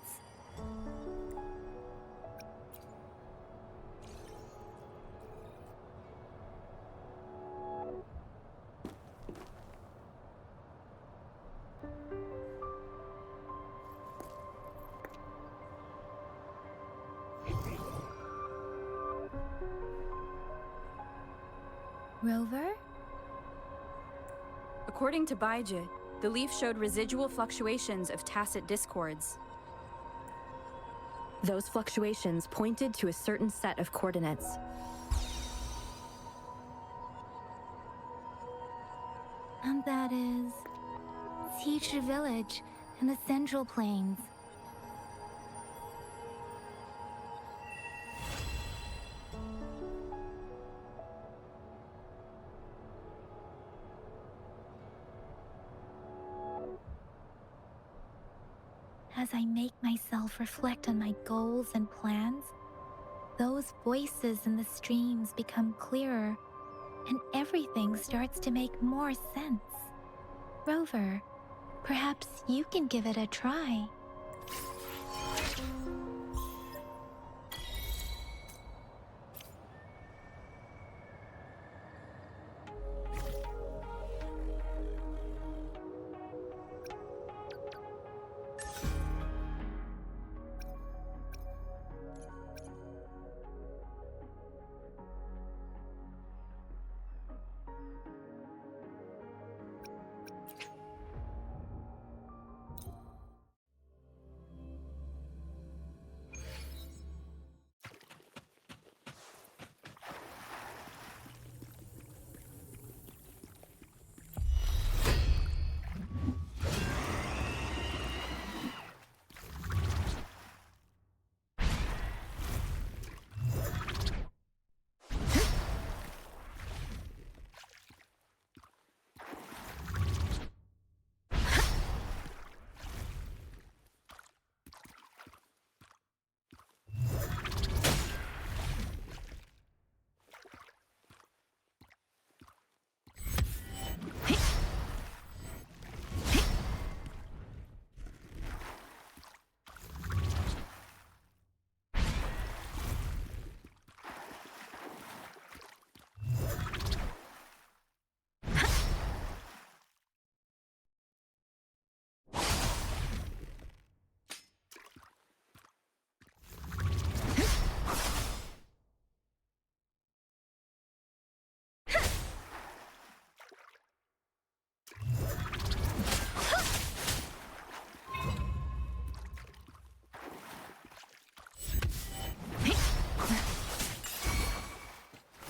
Rover? According to Baiji, the leaf showed residual fluctuations of tacit discords. Those fluctuations pointed to a certain set of coordinates. And that is... Teacher Village in the Central Plains. As I make myself reflect on my goals and plans, those voices in the streams become clearer, and everything starts to make more sense. Rover, perhaps you can give it a try.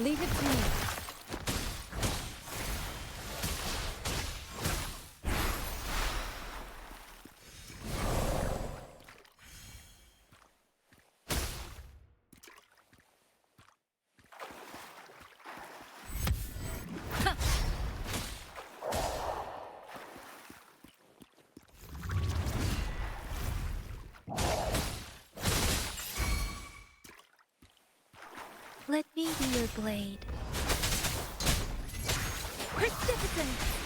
Leave it to me. Let me be your blade. Precipitance!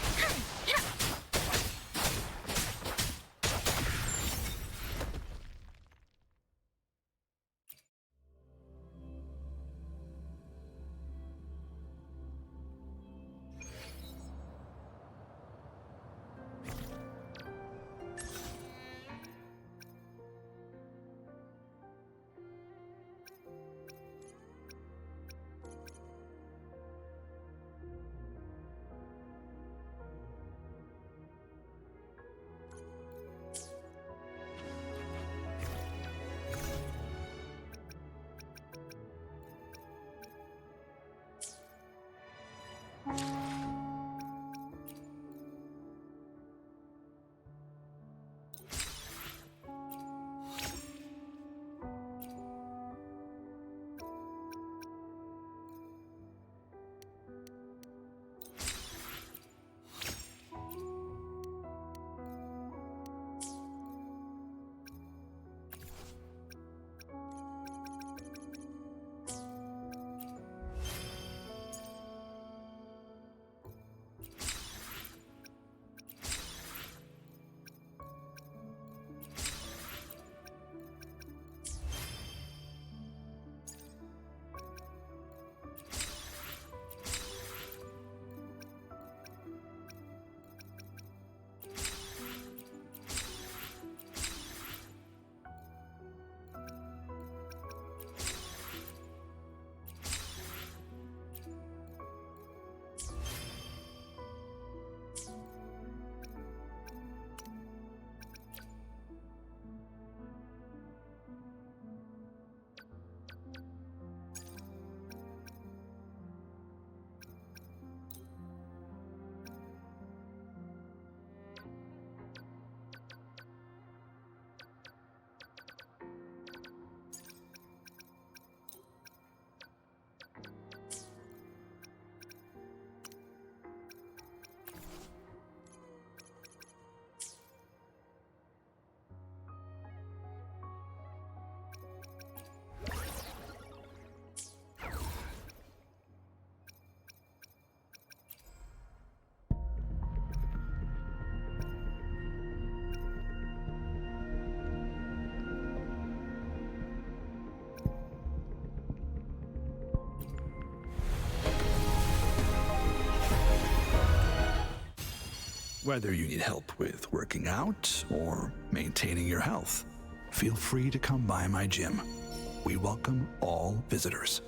Whether you need help with working out or maintaining your health, feel free to come by my gym. We welcome all visitors.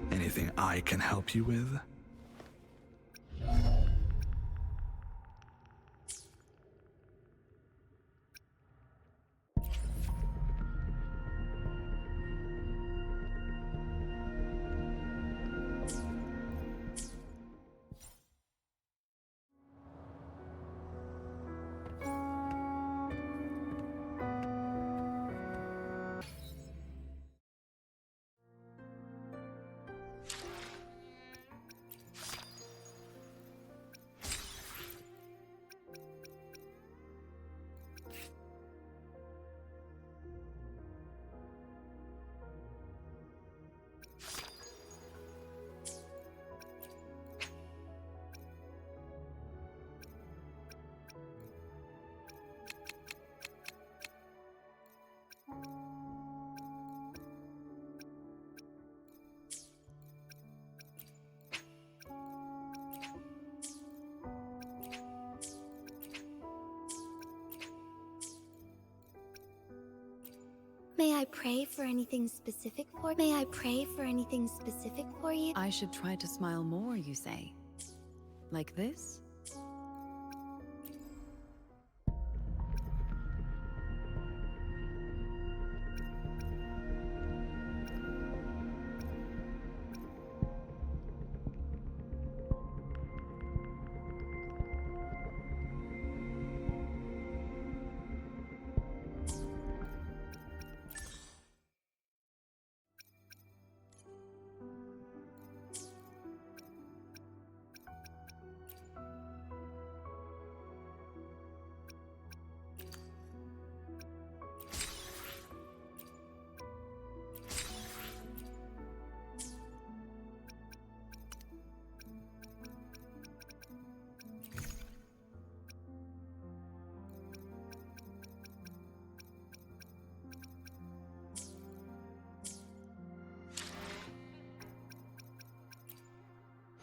Anything I can help you with? May I pray for anything specific for you? I should try to smile more, you say? Like this?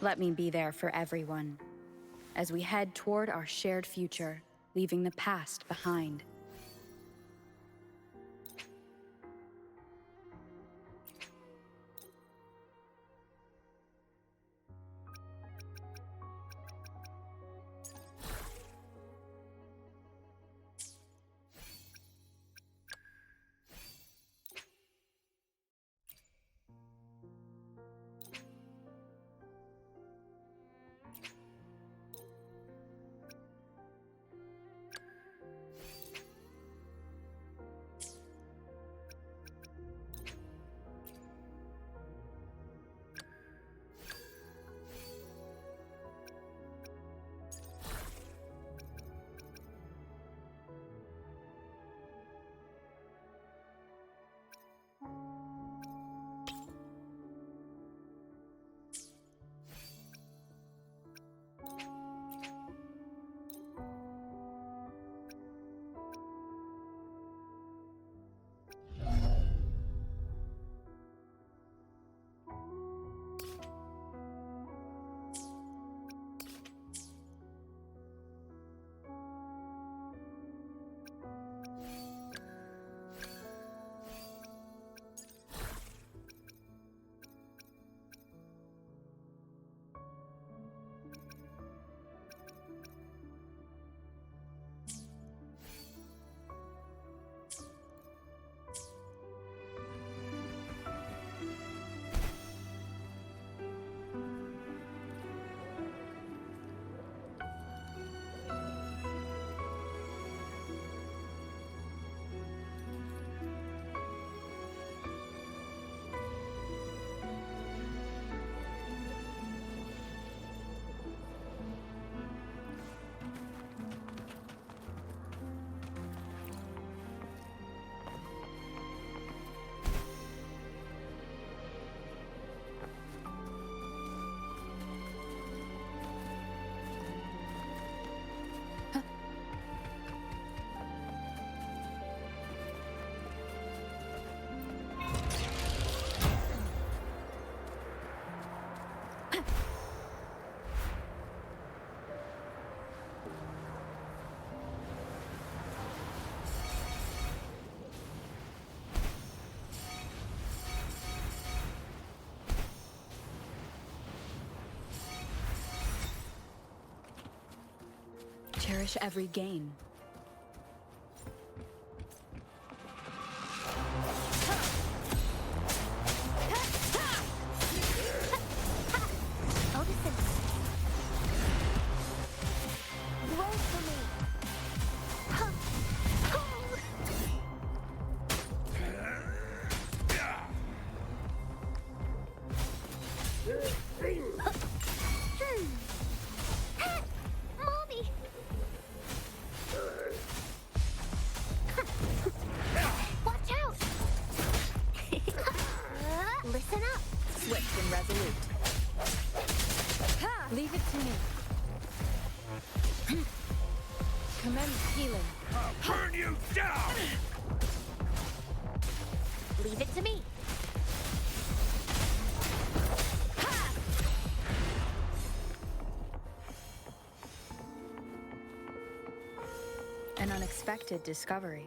Let me be there for everyone, as we head toward our shared future, leaving the past behind. Cherish every gain. Listen up. Swift and resolute. Leave it to me. Commence healing. I'll burn you down! Leave it to me. An unexpected discovery.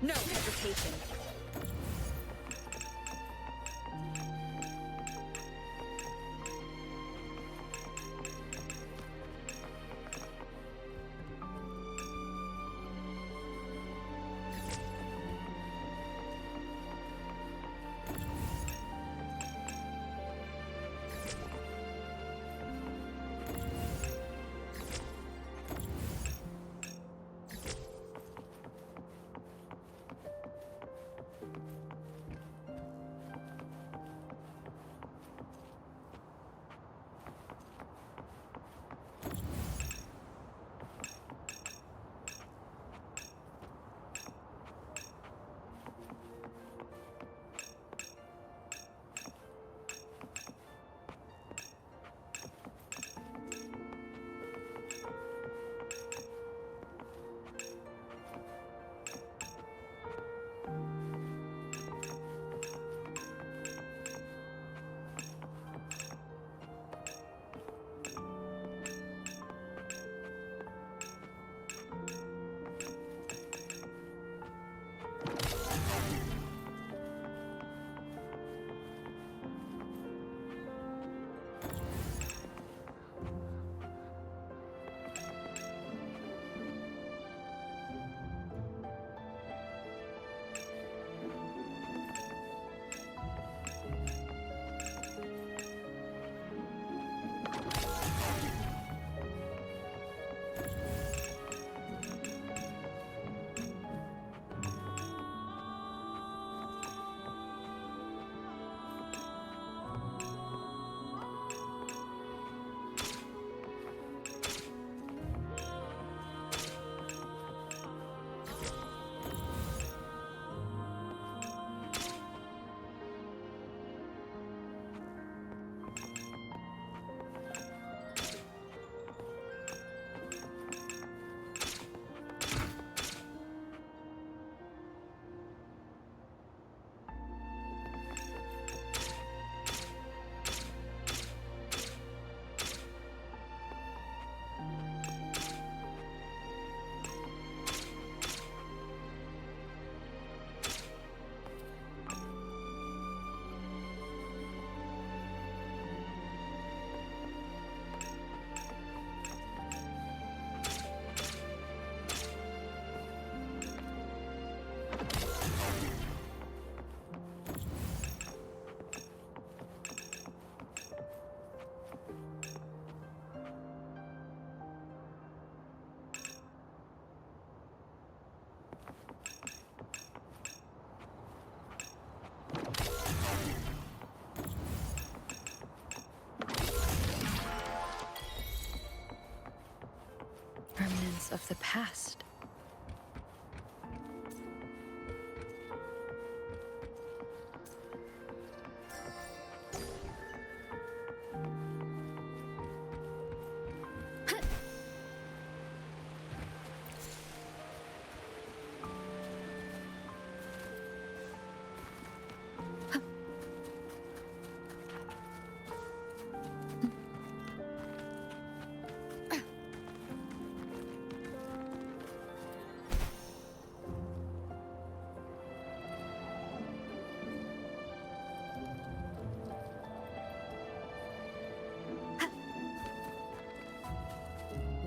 No hesitation. Remnants of the past.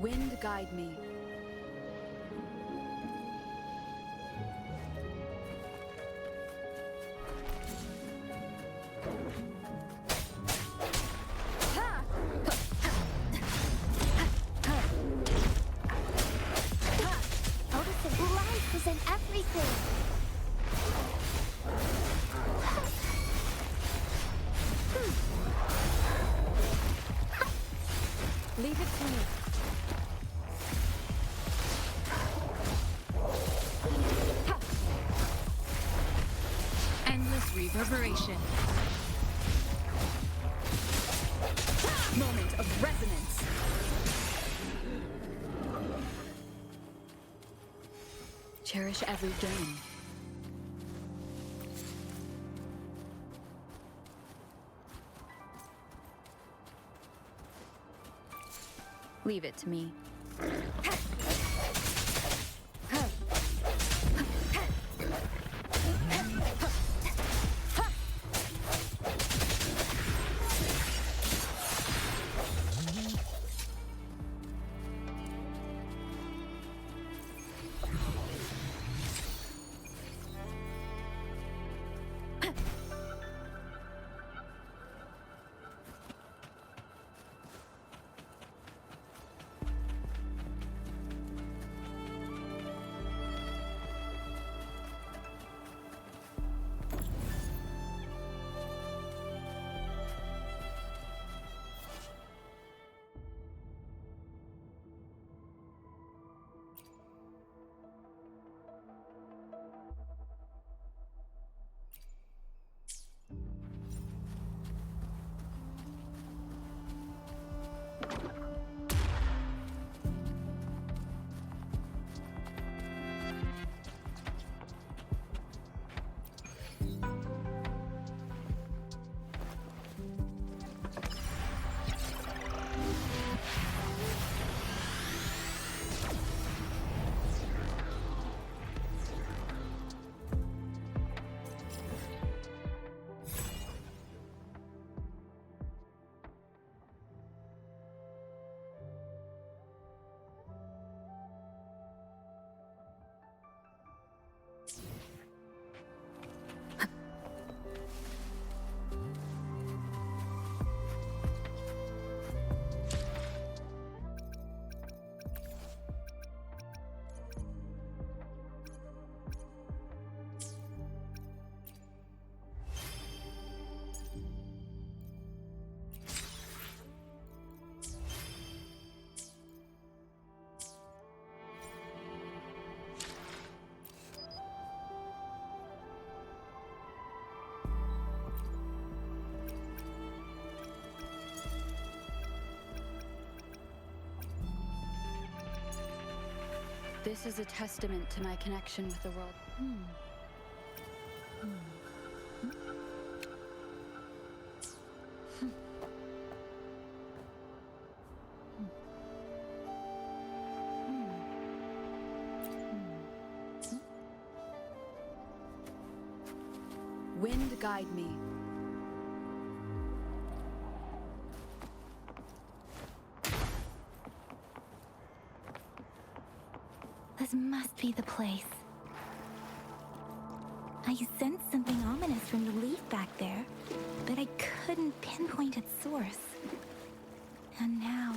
Wind guide me. Otis, life is in everything. Leave it to me. Endless reverberation. Moment of resonance. Cherish every gain. Leave it to me. This is a testament to my connection with the world. Wind guide me. This must be the place. I sensed something ominous from the leaf back there, but I couldn't pinpoint its source. And now,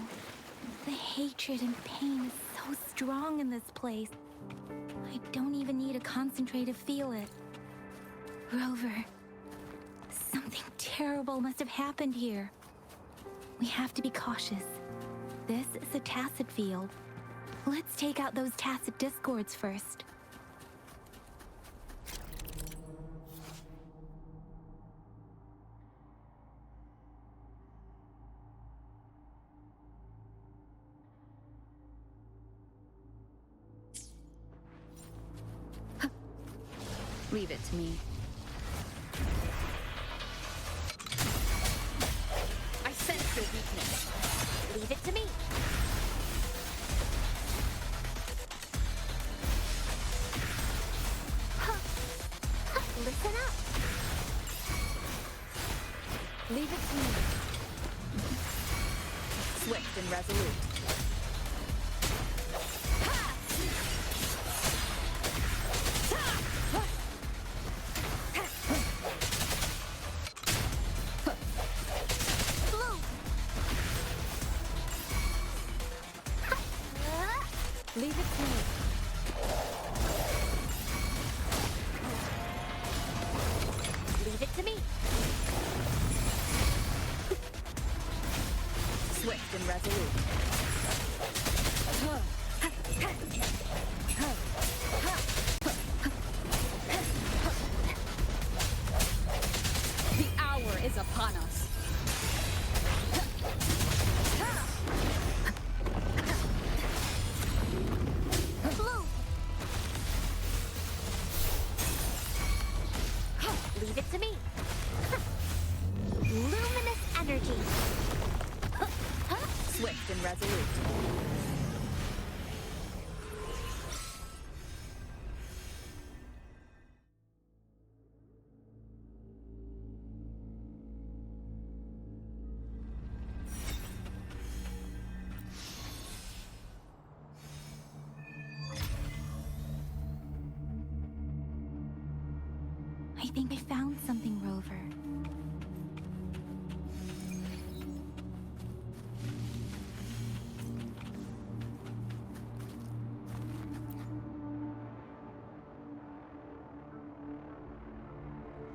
the hatred and pain is so strong in this place. I don't even need to concentrate to feel it. Rover, something terrible must have happened here. We have to be cautious. This is a tacit field. Let's take out those tacit discords first. Leave it to me. I sense your weakness. Leave it to me. Listen up. Leave it to me. Swift and resolute. Leave it to me. Leave it to me. Swift and resolute. The hour is upon us. Leave it to me. Luminous energy. Swift and resolute. I think I found something, Rover.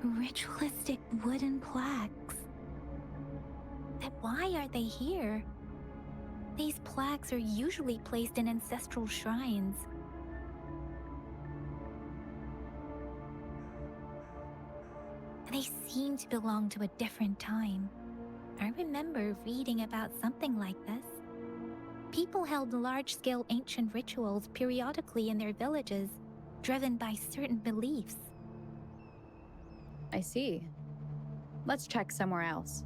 Ritualistic wooden plaques. But why are they here? These plaques are usually placed in ancestral shrines. They seem to belong to a different time. I remember reading about something like this. People held large-scale ancient rituals periodically in their villages, driven by certain beliefs. I see. Let's check somewhere else.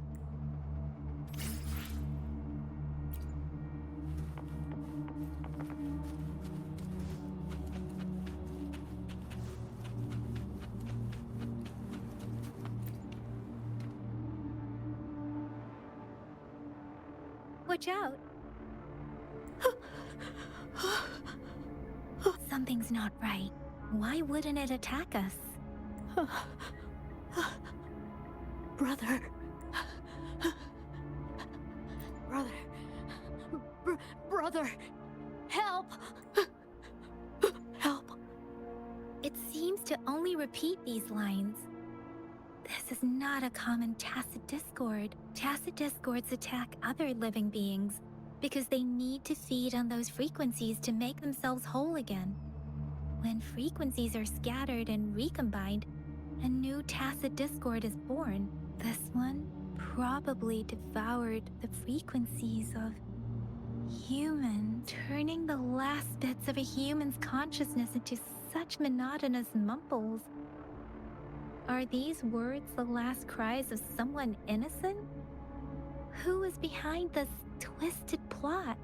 Watch out! Something's not right. Why wouldn't it attack us? Brother. Brother. Help! Help. It seems to only repeat these lines. This is not a common tacit discord. Tacit discords attack other living beings because they need to feed on those frequencies to make themselves whole again. When frequencies are scattered and recombined, a new tacit discord is born. This one probably devoured the frequencies of Human, turning the last bits of a human's consciousness into such monotonous mumbles. Are these words the last cries of someone innocent? Who is behind this twisted plot?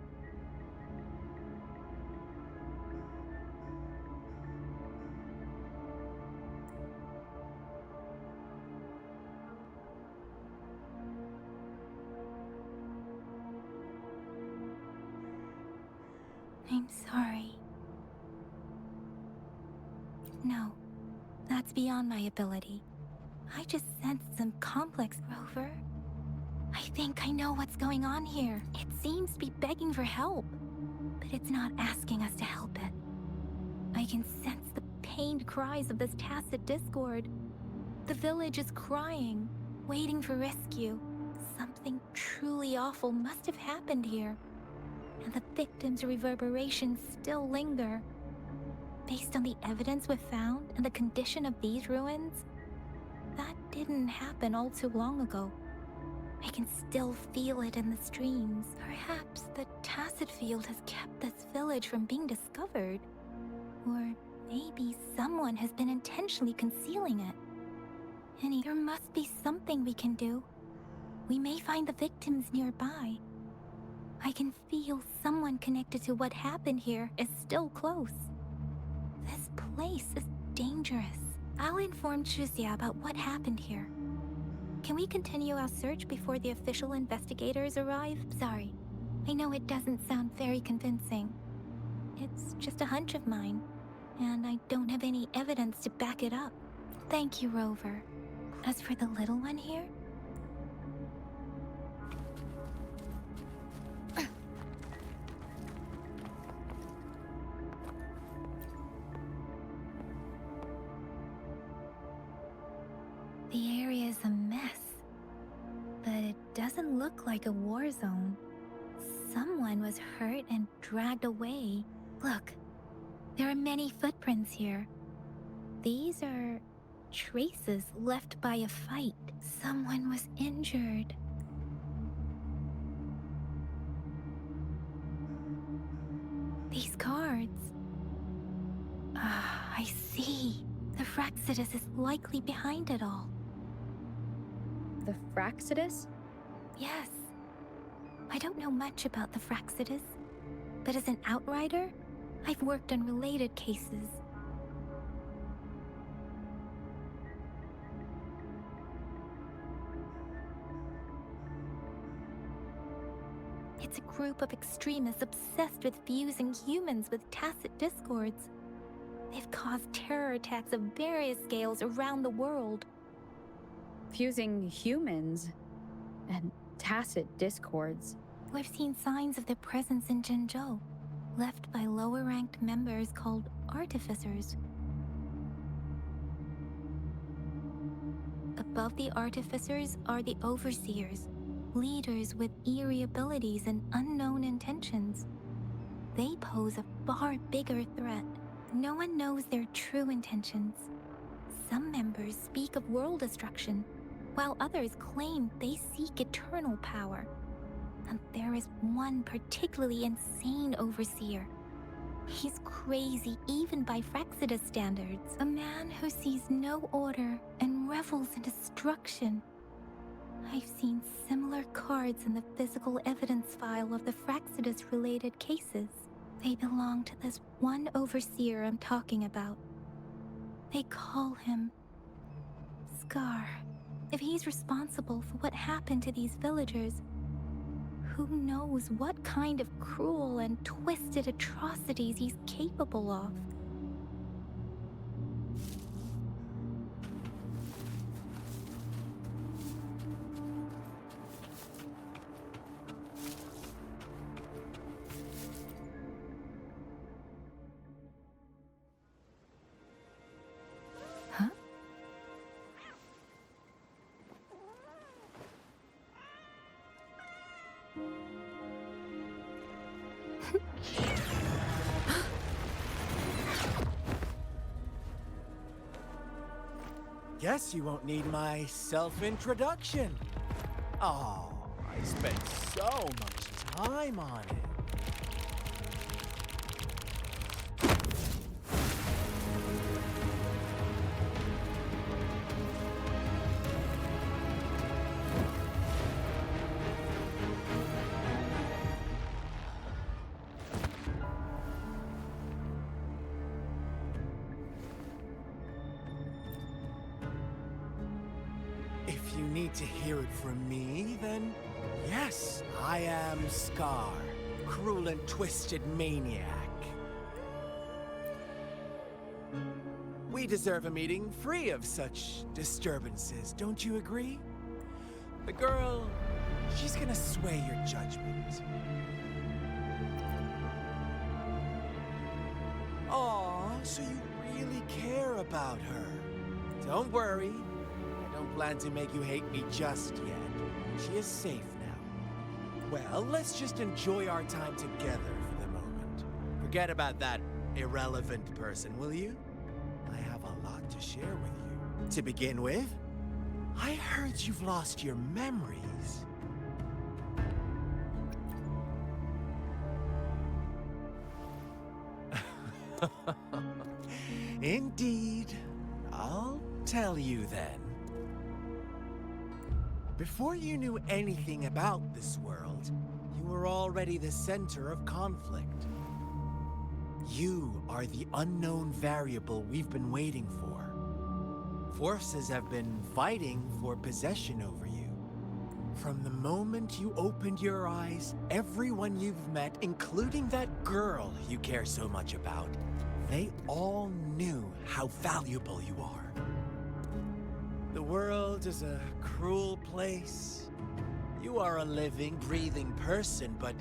I'm sorry. No, that's beyond my ability. I just sensed some complex, Rover. I think I know what's going on here. It seems to be begging for help, but it's not asking us to help it. I can sense the pained cries of this tacit discord. The village is crying, waiting for rescue. Something truly awful must have happened here, and the victims' reverberations still linger. Based on the evidence we've found and the condition of these ruins, that didn't happen all too long ago. I can still feel it in the streams. Perhaps the tacit field has kept this village from being discovered. Or maybe someone has been intentionally concealing it. There must be something we can do. We may find the victims nearby. I can feel someone connected to what happened here is still close. This place is dangerous. I'll inform Chuxia about what happened here. Can we continue our search before the official investigators arrive? Sorry, I know it doesn't sound very convincing. It's just a hunch of mine, and I don't have any evidence to back it up. Thank you, Rover. As for the little one here, the area is a mess, but it doesn't look like a war zone. Someone was hurt and dragged away. Look, there are many footprints here. These are traces left by a fight. Someone was injured. These cards. Ah, I see. The Fraxidus is likely behind it all. The Fraxidus? Yes. I don't know much about the Fraxidus, but as an outrider, I've worked on related cases. It's a group of extremists obsessed with fusing humans with tacit discords. They've caused terror attacks of various scales around the world. Fusing humans and tacit discords. We've seen signs of their presence in Jinzhou, left by lower-ranked members called artificers. Above the artificers are the overseers, leaders with eerie abilities and unknown intentions. They pose a far bigger threat. No one knows their true intentions. Some members speak of world destruction, while others claim they seek eternal power. And there is one particularly insane overseer. He's crazy even by Fraxidus standards. A man who sees no order and revels in destruction. I've seen similar cards in the physical evidence file of the Fraxidus-related cases. They belong to this one overseer I'm talking about. They call him Scar. If he's responsible for what happened to these villagers, who knows what kind of cruel and twisted atrocities he's capable of? Huh? Guess you won't need my self-introduction. Oh, I spent so much time on it. If you need to hear it from me, then yes, I am Scar, cruel and twisted maniac. We deserve a meeting free of such disturbances, don't you agree? The girl, she's gonna sway your judgment. Aw, so you really care about her. Don't worry, I don't plan to make you hate me just yet. She is safe now. Well, let's just enjoy our time together for the moment. Forget about that irrelevant person, will you? I have a lot to share with you. To begin with, I heard you've lost your memories. Indeed. I'll tell you then. Before you knew anything about this world, you were already the center of conflict. You are the unknown variable we've been waiting for. Forces have been fighting for possession over you. From the moment you opened your eyes, everyone you've met, including that girl you care so much about, they all knew how valuable you are. The world is a cruel place. You are a living, breathing person, but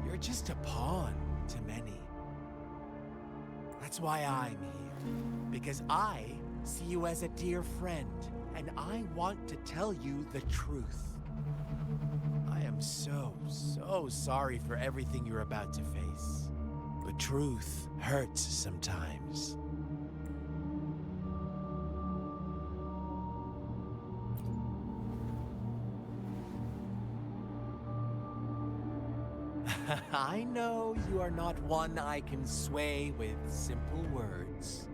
you're just a pawn to many. That's why I'm here. Because I see you as a dear friend, and I want to tell you the truth. I am so sorry for everything you're about to face. But truth hurts sometimes. I know you are not one I can sway with simple words.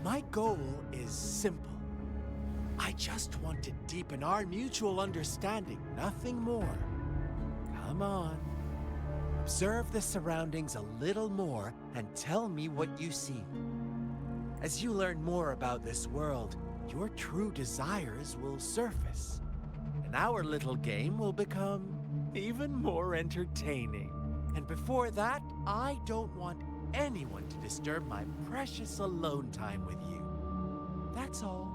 My goal is simple. I just want to deepen our mutual understanding, nothing more. Come on. Observe the surroundings a little more and tell me what you see. As you learn more about this world, your true desires will surface, and our little game will become even more entertaining. And before that, I don't want anyone to disturb my precious alone time with you. That's all.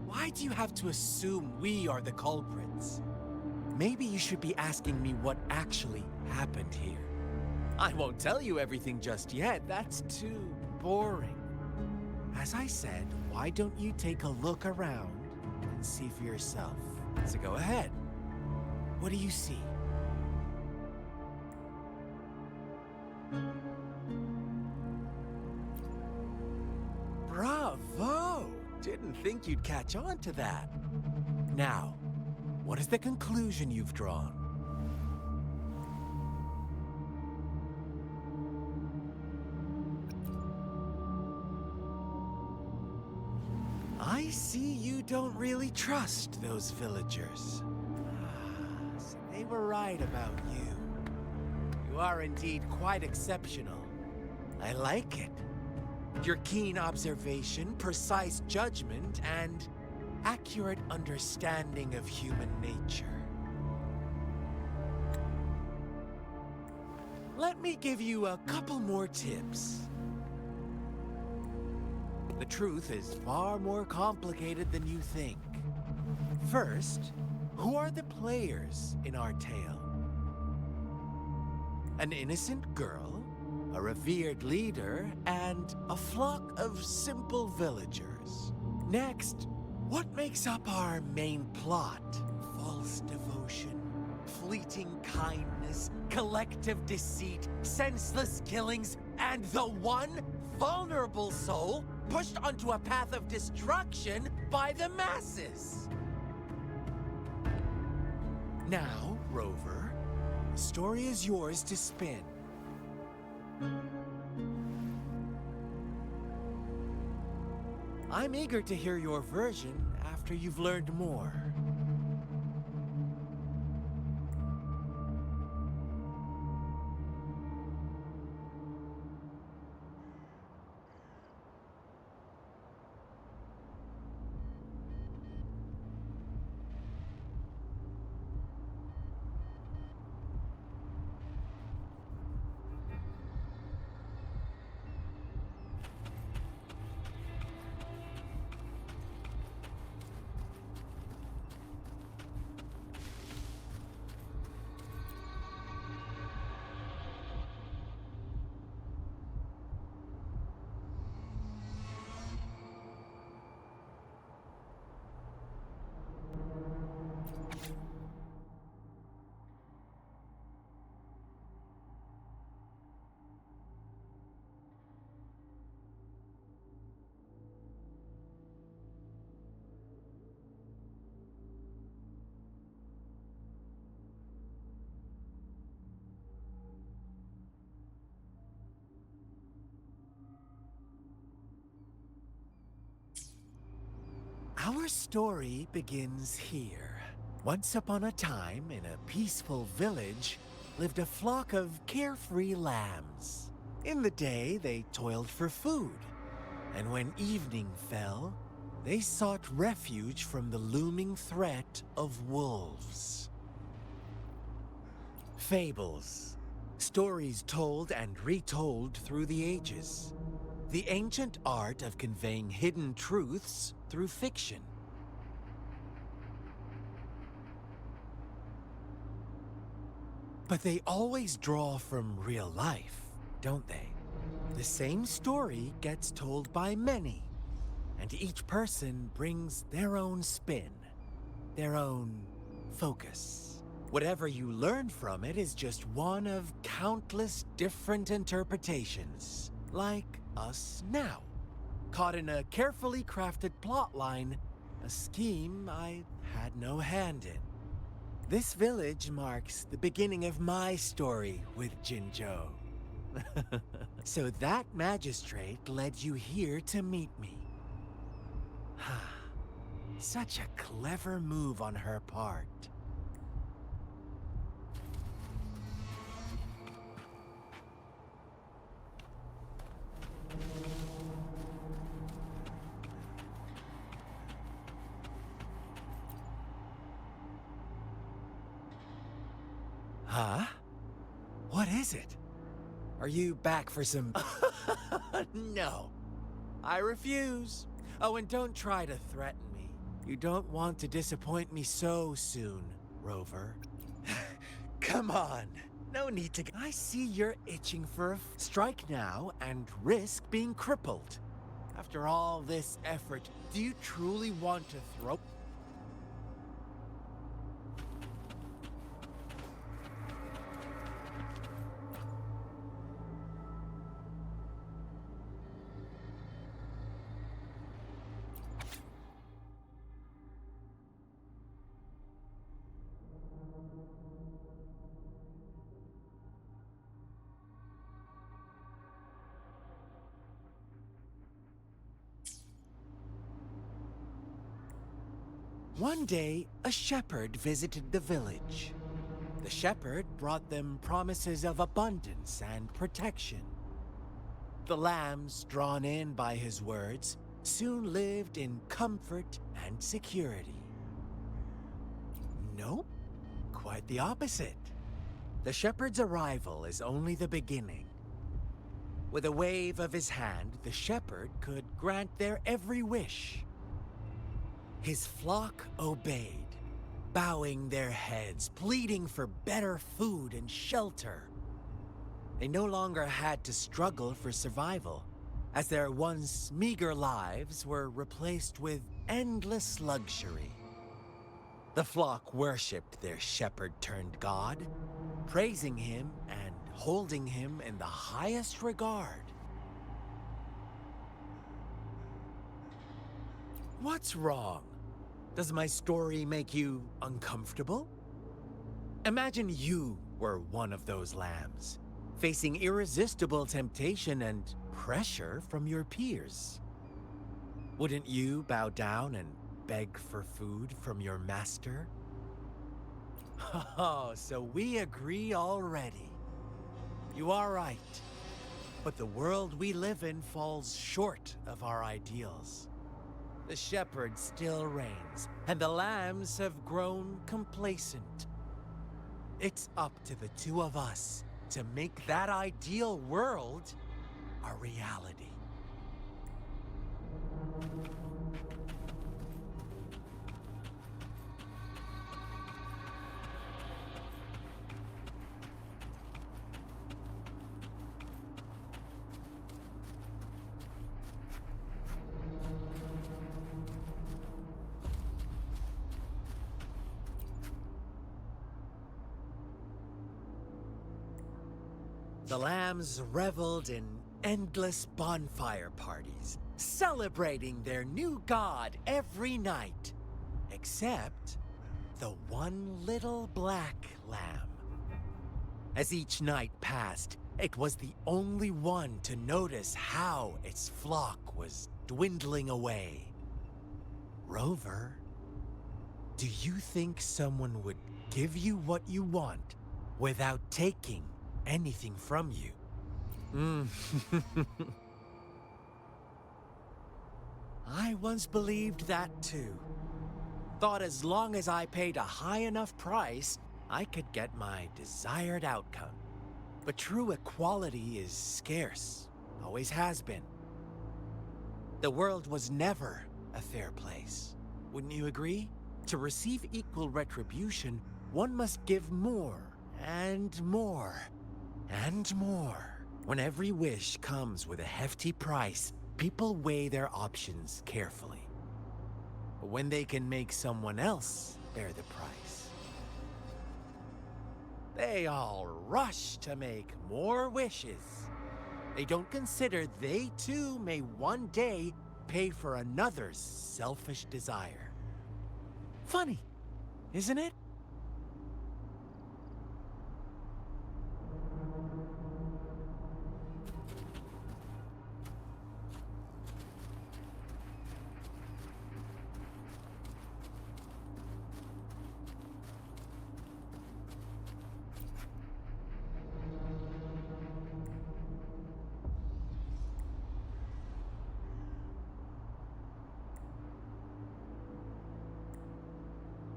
Why do you have to assume we are the culprits? Maybe you should be asking me what actually happened here. I won't tell you everything just yet. That's too boring. As I said, why don't you take a look around and see for yourself? So go ahead. What do you see? Bravo! Didn't think you'd catch on to that. Now, what is the conclusion you've drawn? I see you don't really trust those villagers. So they were right about you. You are indeed quite exceptional. I like it. Your keen observation, precise judgment, and accurate understanding of human nature. Let me give you a couple more tips. The truth is far more complicated than you think. First, who are the players in our tale? An innocent girl, a revered leader, and a flock of simple villagers. Next, what makes up our main plot? False devotion, fleeting kindness, collective deceit, senseless killings, and the one vulnerable soul pushed onto a path of destruction by the masses. Now, Rover, the story is yours to spin. I'm eager to hear your version after you've learned more. Our story begins here. Once upon a time, in a peaceful village, lived a flock of carefree lambs. In the day, they toiled for food, and when evening fell, they sought refuge from the looming threat of wolves. Fables. Stories told and retold through the ages. The ancient art of conveying hidden truths through fiction. But they always draw from real life, don't they? The same story gets told by many, and each person brings their own spin, their own focus. Whatever you learn from it is just one of countless different interpretations, like us now, caught in a carefully crafted plotline, a scheme I had no hand in. This village marks the beginning of my story with Jinzhou. So that magistrate led you here to meet me. Such a clever move on her part. Huh? What is it? Are you back for some... No. I refuse. Oh, and don't try to threaten me. You don't want to disappoint me so soon, Rover. Come on. No need to... I see you're itching for a strike now and risk being crippled. After all this effort, do you truly want to throw... One day, a shepherd visited the village. The shepherd brought them promises of abundance and protection. The lambs, drawn in by his words, soon lived in comfort and security. Nope, quite the opposite. The shepherd's arrival is only the beginning. With a wave of his hand, the shepherd could grant their every wish. His flock obeyed, bowing their heads, pleading for better food and shelter. They no longer had to struggle for survival, as their once meager lives were replaced with endless luxury. The flock worshipped their shepherd-turned-god, praising him and holding him in the highest regard. What's wrong? Does my story make you uncomfortable? Imagine you were one of those lambs, facing irresistible temptation and pressure from your peers. Wouldn't you bow down and beg for food from your master? Oh, so we agree already. You are right, but the world we live in falls short of our ideals. The shepherd still reigns, and the lambs have grown complacent. It's up to the two of us to make that ideal world a reality. The lambs reveled in endless bonfire parties, celebrating their new god every night, except the one little black lamb. As each night passed, it was the only one to notice how its flock was dwindling away. Rover, do you think someone would give you what you want without taking anything from you? I once believed that too. Thought as long as I paid a high enough price, I could get my desired outcome. But true equality is scarce, always has been. The world was never a fair place. Wouldn't you agree? To receive equal retribution, one must give more, and more, and more. When every wish comes with a hefty price, people weigh their options carefully. But when they can make someone else bear the price, they all rush to make more wishes. They don't consider they too may one day pay for another's selfish desire. Funny, isn't it?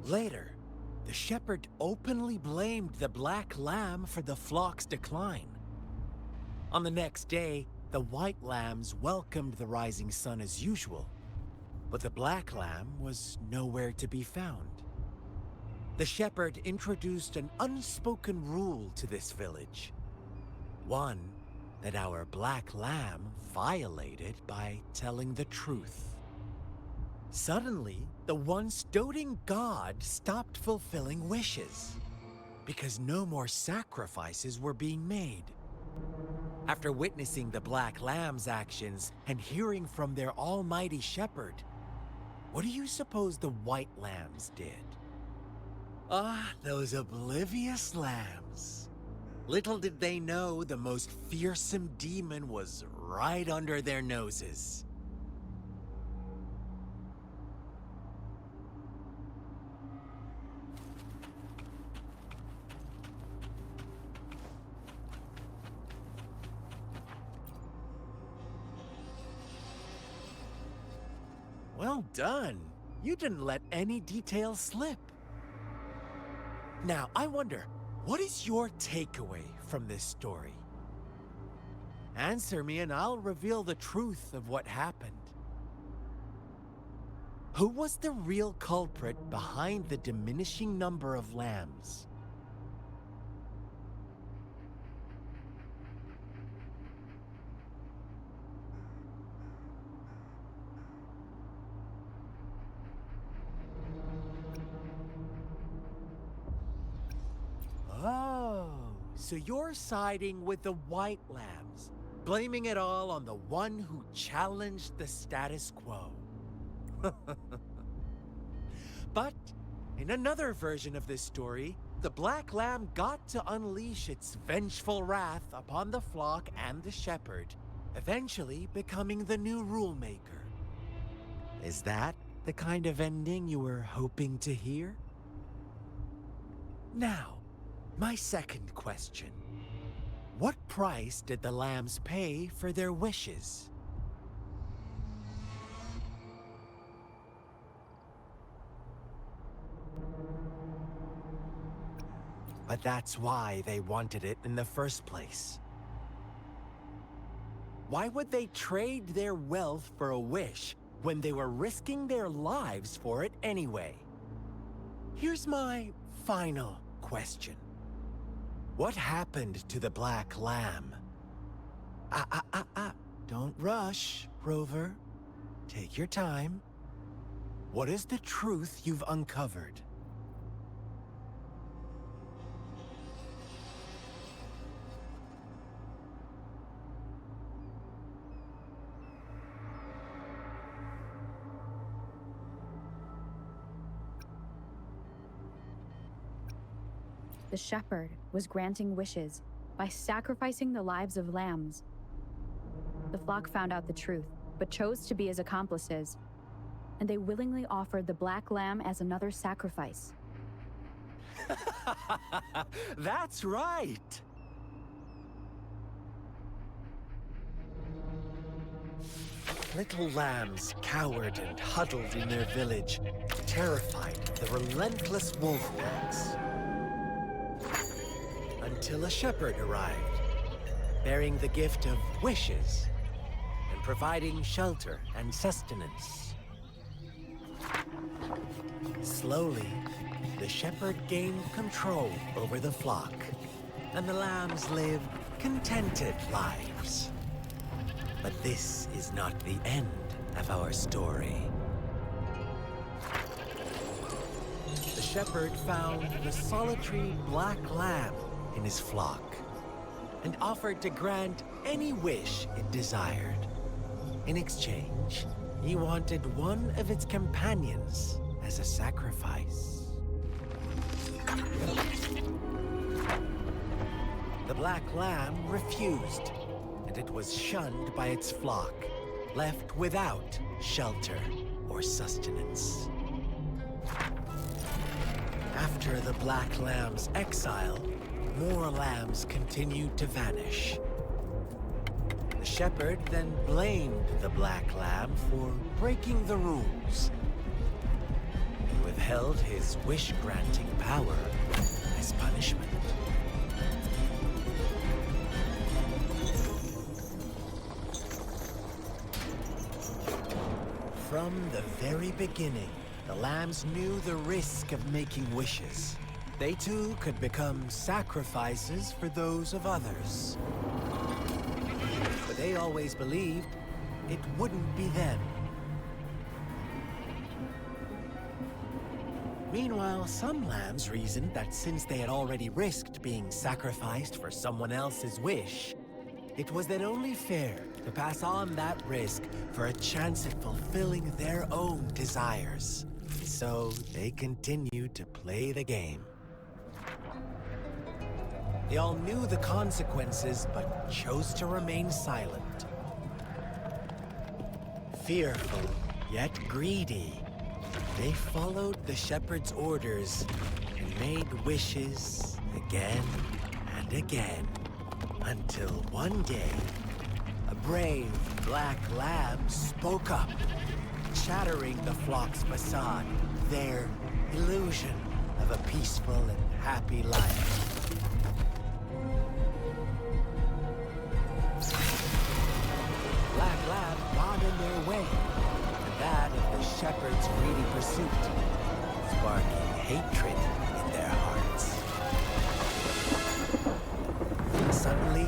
Later, the shepherd openly blamed the black lamb for the flock's decline. On the next day, the white lambs welcomed the rising sun as usual, but the black lamb was nowhere to be found. The shepherd introduced an unspoken rule to this village. One that our black lamb violated by telling the truth. Suddenly, the once doting god stopped fulfilling wishes because no more sacrifices were being made. After witnessing the black lamb's actions and hearing from their almighty shepherd, what do you suppose the white lambs did? Ah, those oblivious lambs. Little did they know the most fearsome demon was right under their noses. Well done. You didn't let any details slip. Now, I wonder, what is your takeaway from this story? Answer me and I'll reveal the truth of what happened. Who was the real culprit behind the diminishing number of lambs? Oh, so you're siding with the white lambs, blaming it all on the one who challenged the status quo. But in another version of this story, the black lamb got to unleash its vengeful wrath upon the flock and the shepherd, eventually becoming the new rule maker. Is that the kind of ending you were hoping to hear? Now, my second question. What price did the lambs pay for their wishes? But that's why they wanted it in the first place. Why would they trade their wealth for a wish when they were risking their lives for it anyway? Here's my final question. What happened to the black lamb? Don't rush, Rover. Take your time. What is the truth you've uncovered? The shepherd was granting wishes by sacrificing the lives of lambs. The flock found out the truth, but chose to be his accomplices. and they willingly offered the black lamb as another sacrifice. That's right! Little lambs cowered and huddled in their village, terrified of the relentless wolf packs. Until a shepherd arrived, bearing the gift of wishes and providing shelter and sustenance. Slowly, the shepherd gained control over the flock, and the lambs lived contented lives. But this is not the end of our story. The shepherd found the solitary black lamb in his flock and offered to grant any wish it desired. In exchange, he wanted one of its companions as a sacrifice. The black lamb refused, and it was shunned by its flock, left without shelter or sustenance. After the black lamb's exile, more lambs continued to vanish. The shepherd then blamed the black lamb for breaking the rules. He withheld his wish-granting power as punishment. From the very beginning, the lambs knew the risk of making wishes. They too could become sacrifices for those of others. But they always believed it wouldn't be them. Meanwhile, some lambs reasoned that since they had already risked being sacrificed for someone else's wish, it was then only fair to pass on that risk for a chance at fulfilling their own desires. So they continued to play the game. They all knew the consequences, but chose to remain silent. Fearful, yet greedy, they followed the shepherd's orders and made wishes again and again. Until one day, a brave black lamb spoke up, shattering the flock's facade, their illusion of a peaceful and happy life. Black lamb got in their way, and that of the shepherd's greedy pursuit, sparking hatred in their hearts. Suddenly,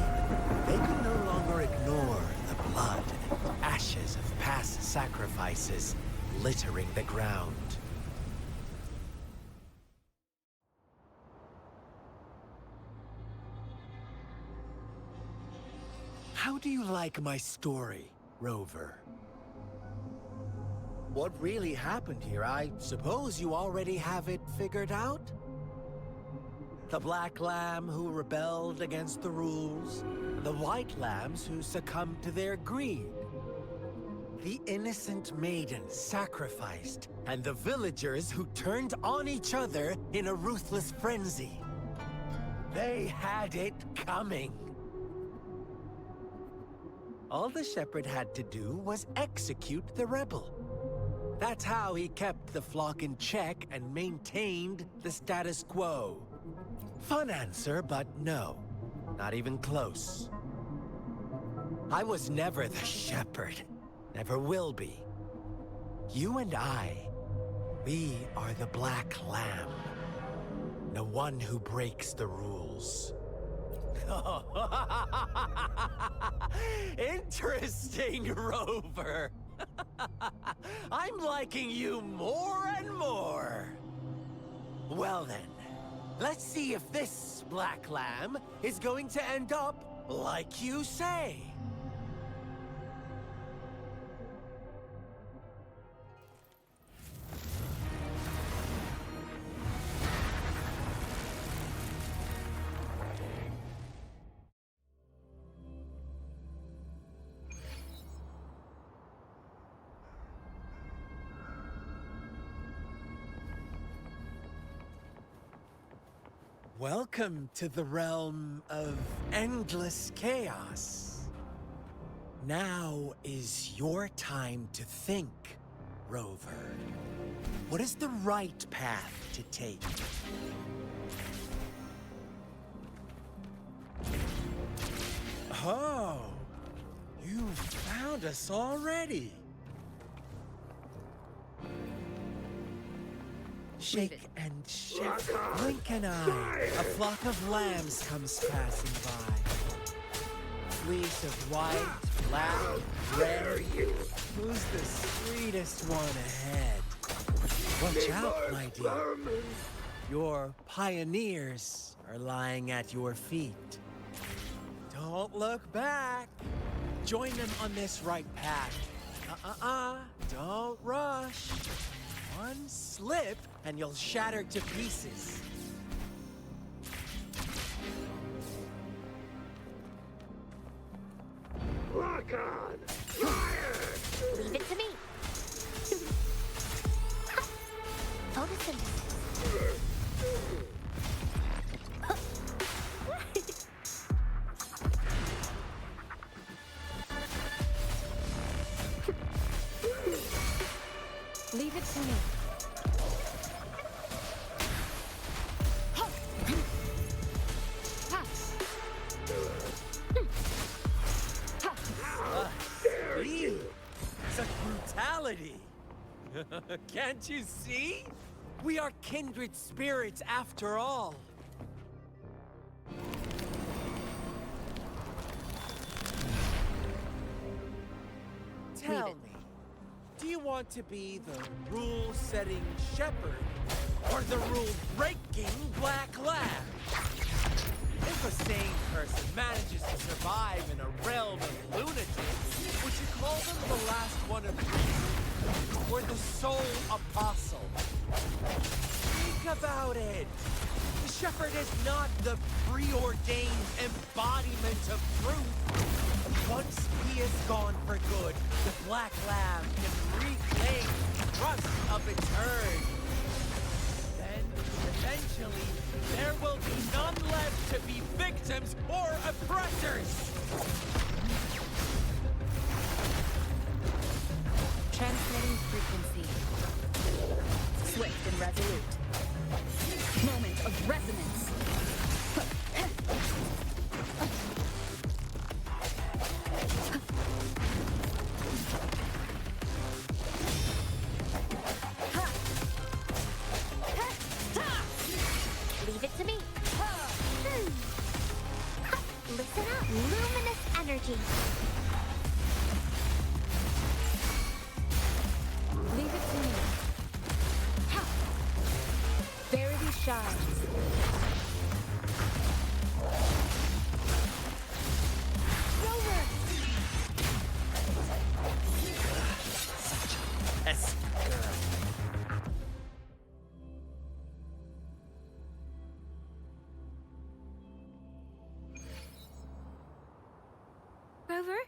they could no longer ignore the blood and ashes of past sacrifices littering the ground. How do you like my story, Rover? What really happened here? I suppose you already have it figured out? The black lamb who rebelled against the rules, the white lambs who succumbed to their greed. The innocent maiden sacrificed, and the villagers who turned on each other in a ruthless frenzy. They had it coming. All the shepherd had to do was execute the rebel. That's how he kept the flock in check and maintained the status quo. Fun answer, but no. Not even close. I was never the shepherd. Never will be. You and I, we are the black lamb. The one who breaks the rules. Interesting, Rover. I'm liking you more and more. Well then, let's see if this black lamb is going to end up like you say. Welcome to the realm of endless chaos. Now is your time to think, Rover. What is the right path to take? Oh, you found us already. Shake and shift, blink an eye. A flock of lambs comes passing by. Fleece of white, black, red. Who's the sweetest one ahead? Watch out, my dear. Your pioneers are lying at your feet. Don't look back. Join them on this right path. Don't rush. One slip and you'll shatter to pieces. Lock on! Fire! Leave it to me. Photosynthesis. Leave it to me. Such brutality! Can't you see? We are kindred spirits after all. Tell me, do you want to be the rule-setting shepherd or the rule-breaking black lab? If a sane person manages to survive in a realm of lunatics, would you call them the last one of reason or the sole apostle? Think about it. The shepherd is not the preordained embodiment of truth. Once he is gone for good, the black lab can reclaim the trust of its herd. Then, eventually, there will be none left to be victims or oppressors! Transmitting frequency. Swift and resolute. Moment of resonance. Leave it to me. Listen up, luminous energy. Leave it to me. Verity shines. Rover! Such a pesky girl. Rover?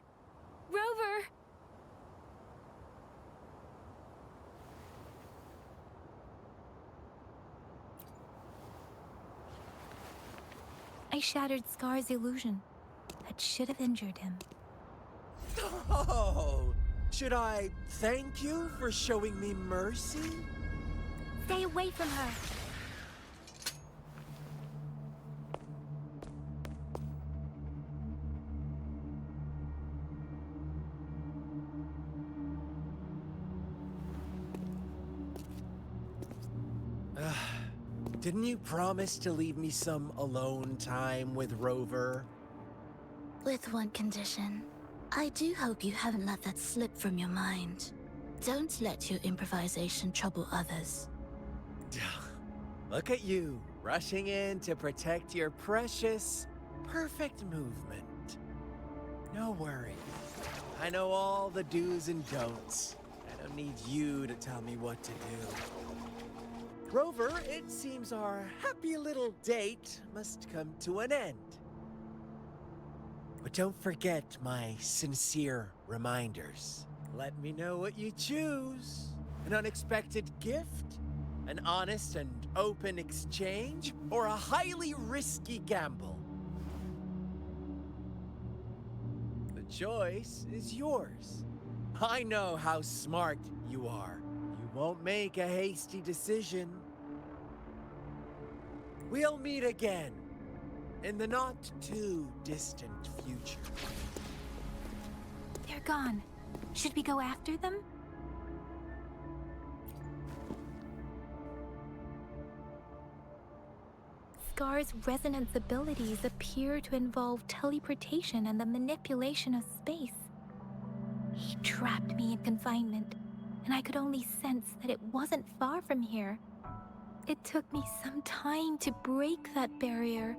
Rover! I shattered Scar's illusion. That should have injured him. Oh, should I thank you for showing me mercy? Stay away from her. Didn't you promise to leave me some alone time with Rover? With one condition. I do hope you haven't let that slip from your mind. Don't let your improvisation trouble others. Look at you, rushing in to protect your precious, perfect movement. No worries. I know all the do's and don'ts. I don't need you to tell me what to do. Rover, it seems our happy little date must come to an end. But don't forget my sincere reminders. Let me know what you choose. An unexpected gift? An honest and open exchange, or a highly risky gamble? The choice is yours. I know how smart you are. You won't make a hasty decision. We'll meet again in the not-too-distant future. They're gone. Should we go after them? Scar's resonance abilities appear to involve teleportation and the manipulation of space. He trapped me in confinement, and I could only sense that it wasn't far from here. It took me some time to break that barrier.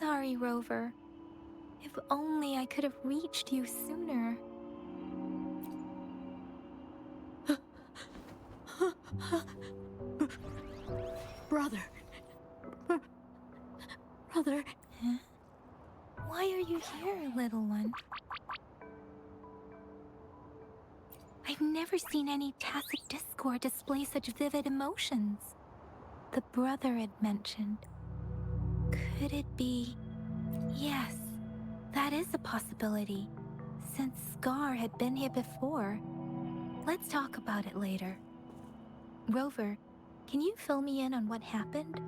Sorry, Rover. If only I could have reached you sooner. Brother. Brother. Huh? Why are you here, little one? I've never seen any tacit discord display such vivid emotions. The brother had mentioned. Could it be? Yes, that is a possibility. Since Scar had been here before. Let's talk about it later. Rover, can you fill me in on what happened?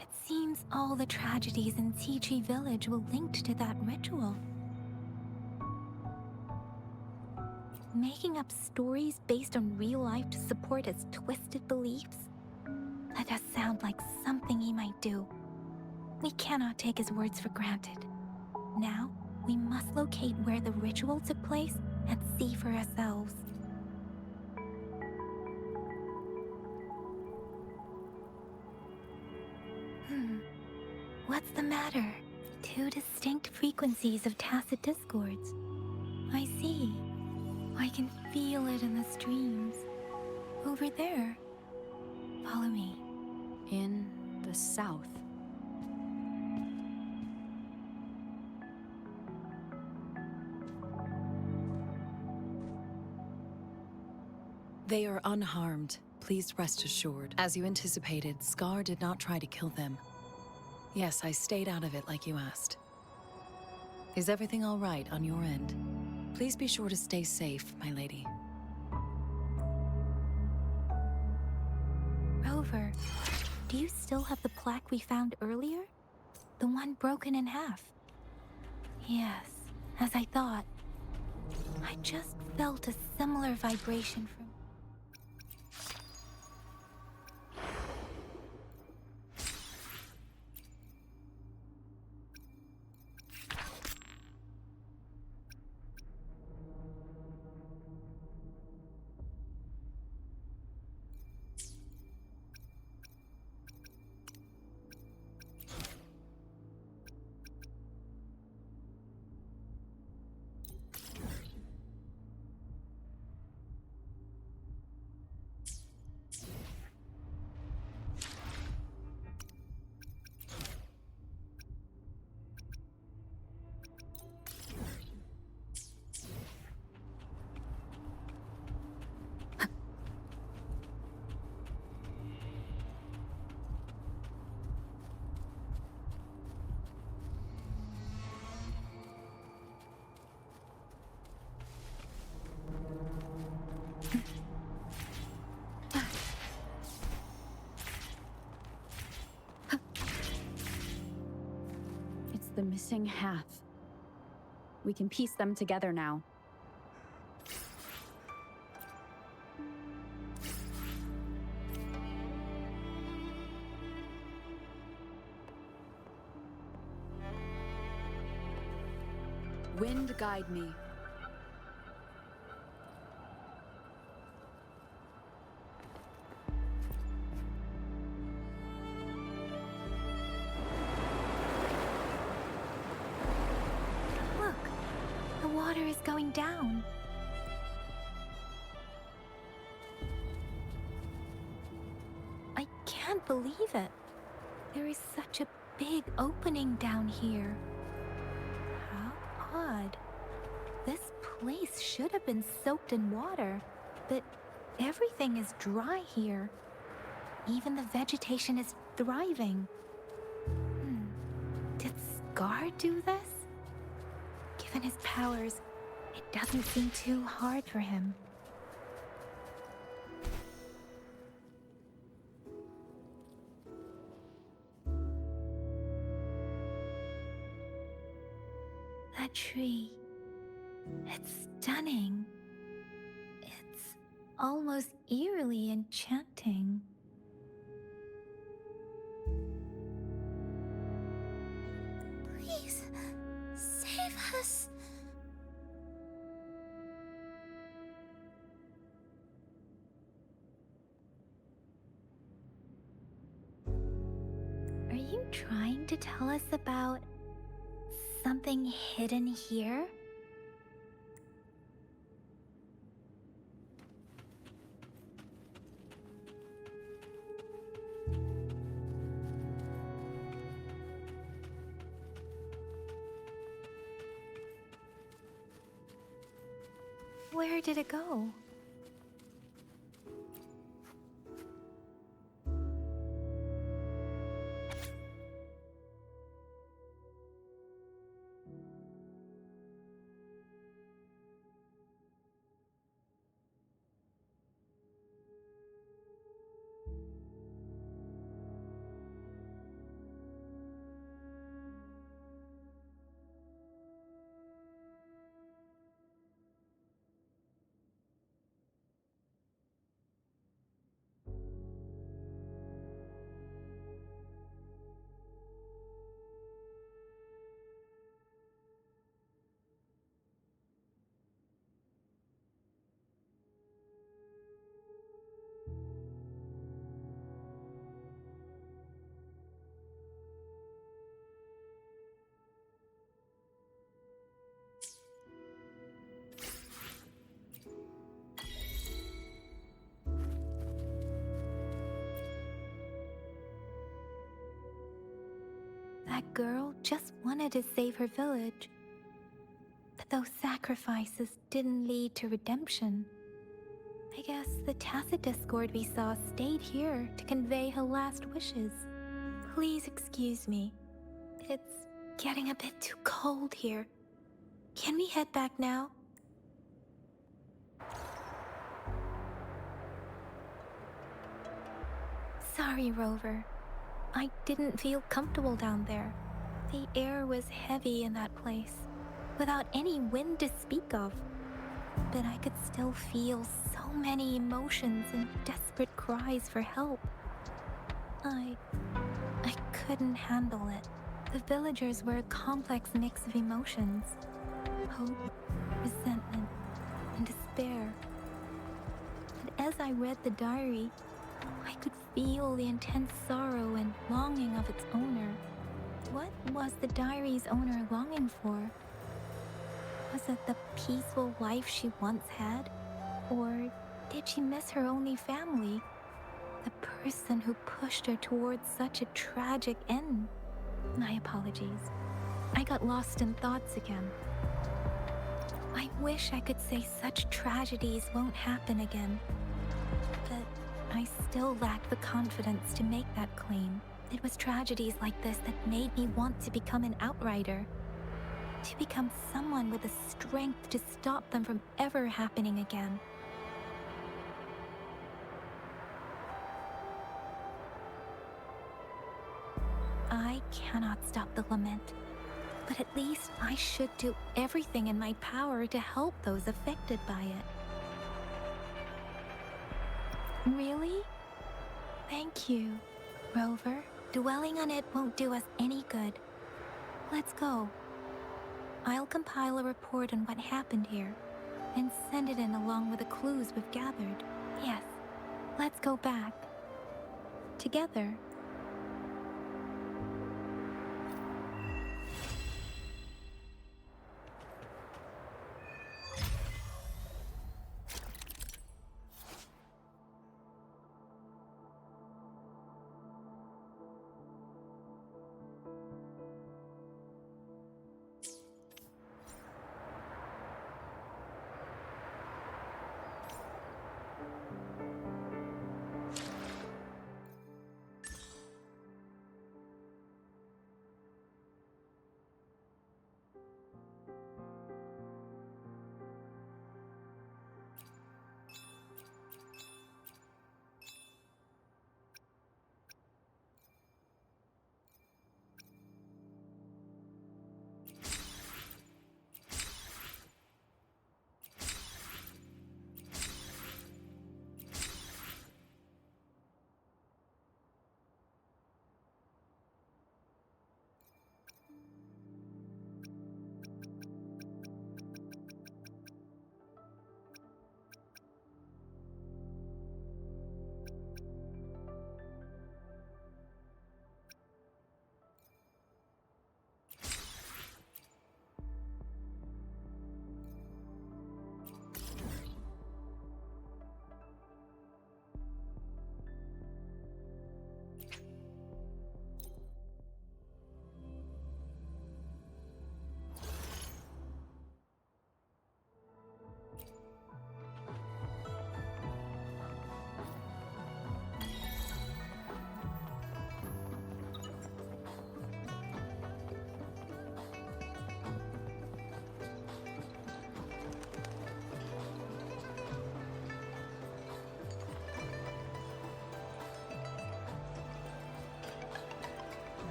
It seems all the tragedies in Tea Tree Village were linked to that ritual. Making up stories based on real life to support his twisted beliefs? That does sound like something he might do. We cannot take his words for granted. Now, we must locate where the ritual took place and see for ourselves. What's the matter? Two distinct frequencies of tacit discords. I see. I can feel it in the streams. Over there. Follow me. In the south. They are unharmed. Please rest assured. As you anticipated, Scar did not try to kill them. Yes, I stayed out of it like you asked. Is everything all right on your end? Please be sure to stay safe, my lady. Rover, do you still have the plaque we found earlier? The one broken in half? Yes, as I thought. I just felt a similar vibration from... The missing half. We can piece them together now. Wind guide me. water is going down. I can't believe it. There is such a big opening down here. How odd. This place should have been soaked in water, but everything is dry here. Even the vegetation is thriving. Did Scar do this? Given his powers, it doesn't seem too hard for him. That tree. It's stunning. It's almost eerily enchanting. Please, save us. Are you trying to tell us about something hidden here? Where did it go? That girl just wanted to save her village. But those sacrifices didn't lead to redemption. I guess the tacit discord we saw stayed here to convey her last wishes. Please excuse me. It's getting a bit too cold here. Can we head back now? Sorry, Rover. I didn't feel comfortable down there. The air was heavy in that place, without any wind to speak of. But I could still feel so many emotions and desperate cries for help. I couldn't handle it. The villagers were a complex mix of emotions. Hope, resentment, and despair. And as I read the diary, I could feel the intense sorrow and longing of its owner. What was the diary's owner longing for? Was it the peaceful life she once had? Or did she miss her only family? The person who pushed her towards such a tragic end? My apologies. I got lost in thoughts again. I wish I could say such tragedies won't happen again. But I still lack the confidence to make that claim. It was tragedies like this that made me want to become an outrider. To become someone with the strength to stop them from ever happening again. I cannot stop the lament, but at least I should do everything in my power to help those affected by it. Really? Thank you, Rover. Dwelling on it won't do us any good. Let's go. I'll compile a report on what happened here and send it in along with the clues we've gathered. Yes, let's go back. Together.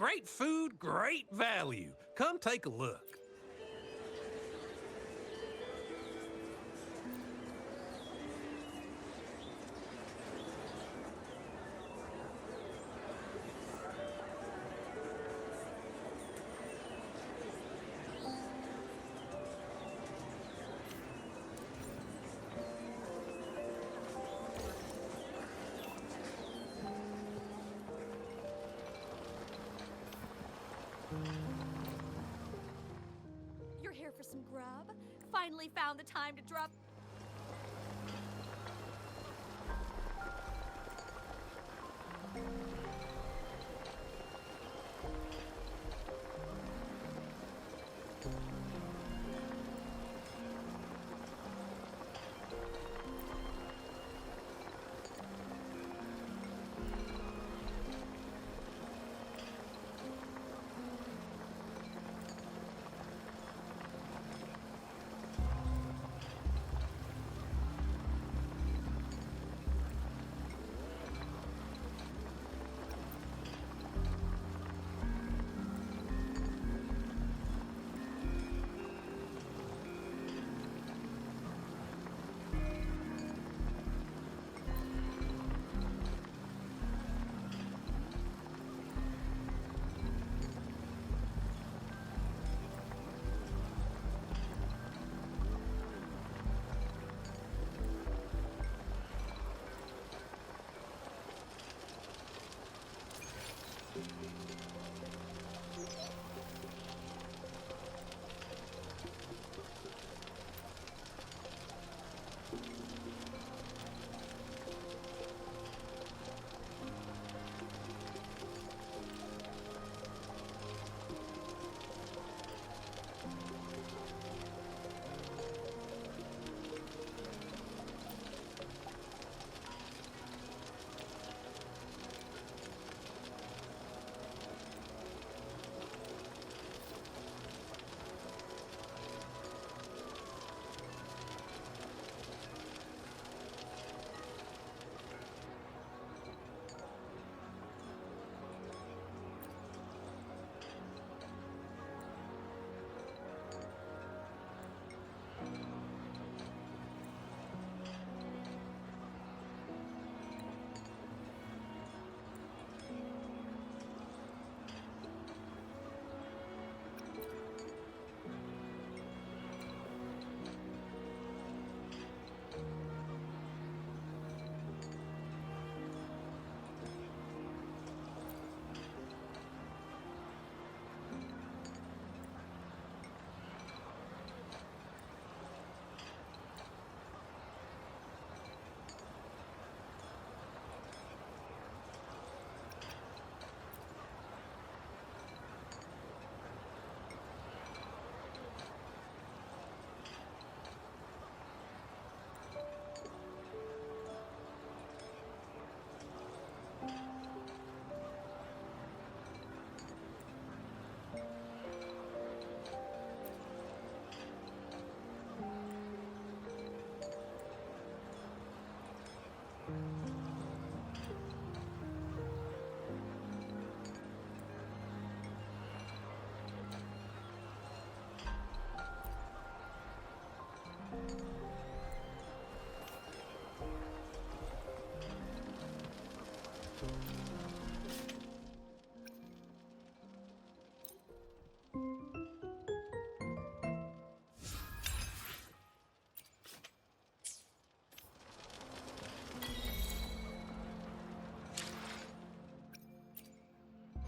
Great food, great value. Come take a look. You're here for some grub? Finally found the time to drop.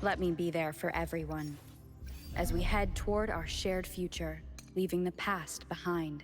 Let me be there for everyone as we head toward our shared future, leaving the past behind.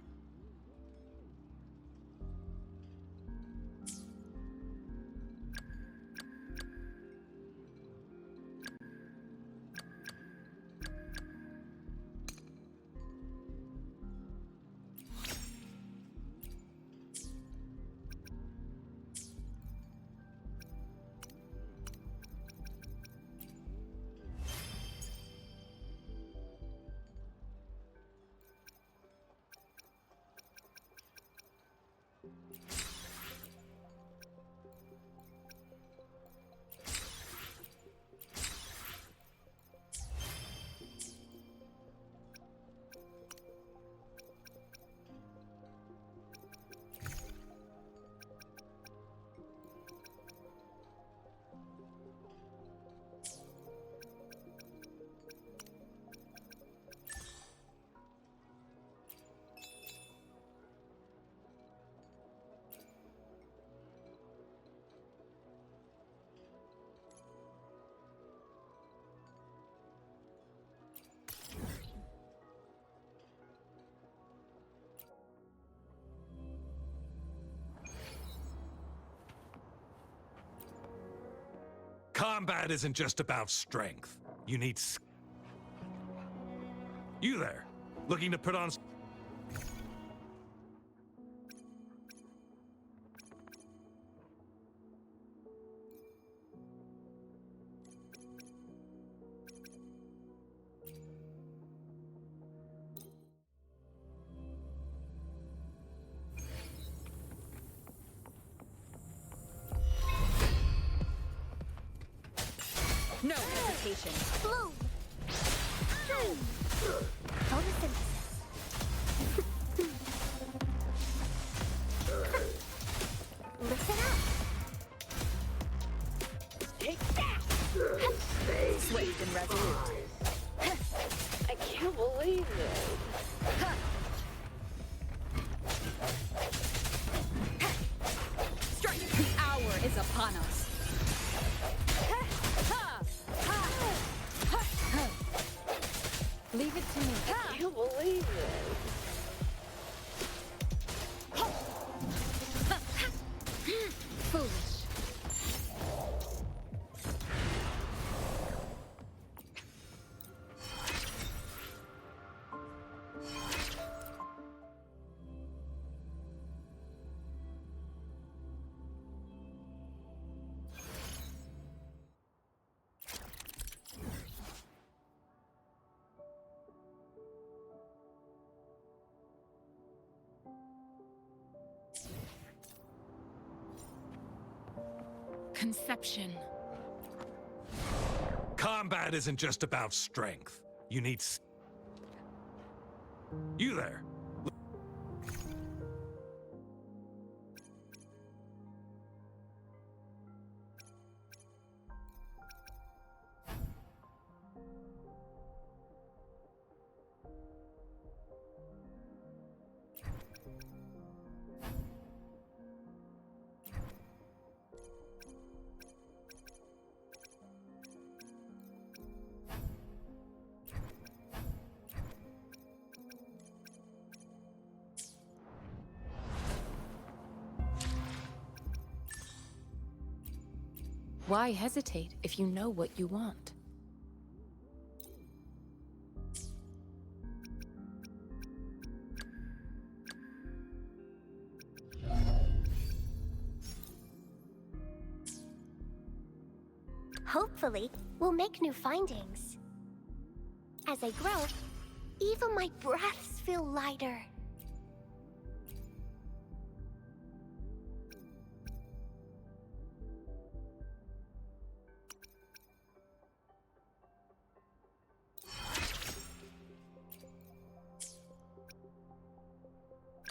Combat isn't just about strength. You need You there, looking to put on... No hesitation. Bloom! Photosynthesis. Listen up! Take that! Swift and resolute. I can't believe this. Strike! The hour is upon us. Leave it to me. I can't believe this. Foolish. Conception. Combat isn't just about strength. You need You there. Why hesitate if you know what you want? Hopefully, we'll make new findings. As I grow, even my breaths feel lighter.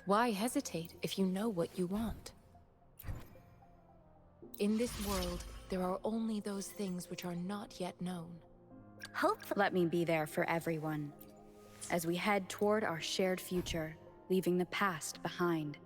Why hesitate if you know what you want? In this world, there are only those things which are not yet known. Let me be there for everyone, as we head toward our shared future, leaving the past behind.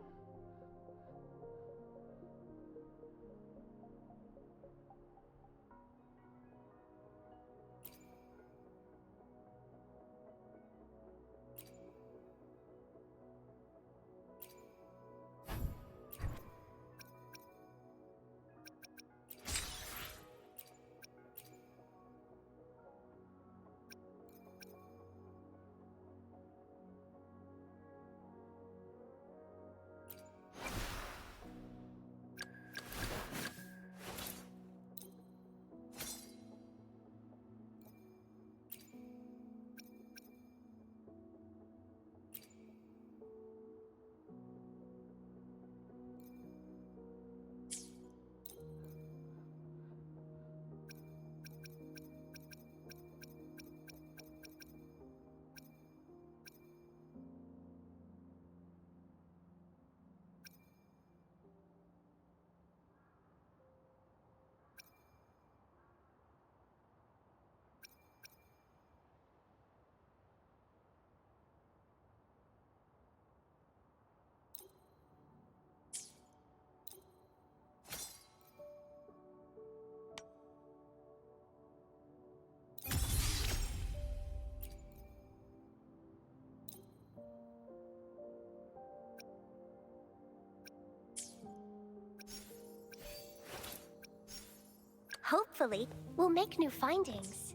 Hopefully, we'll make new findings.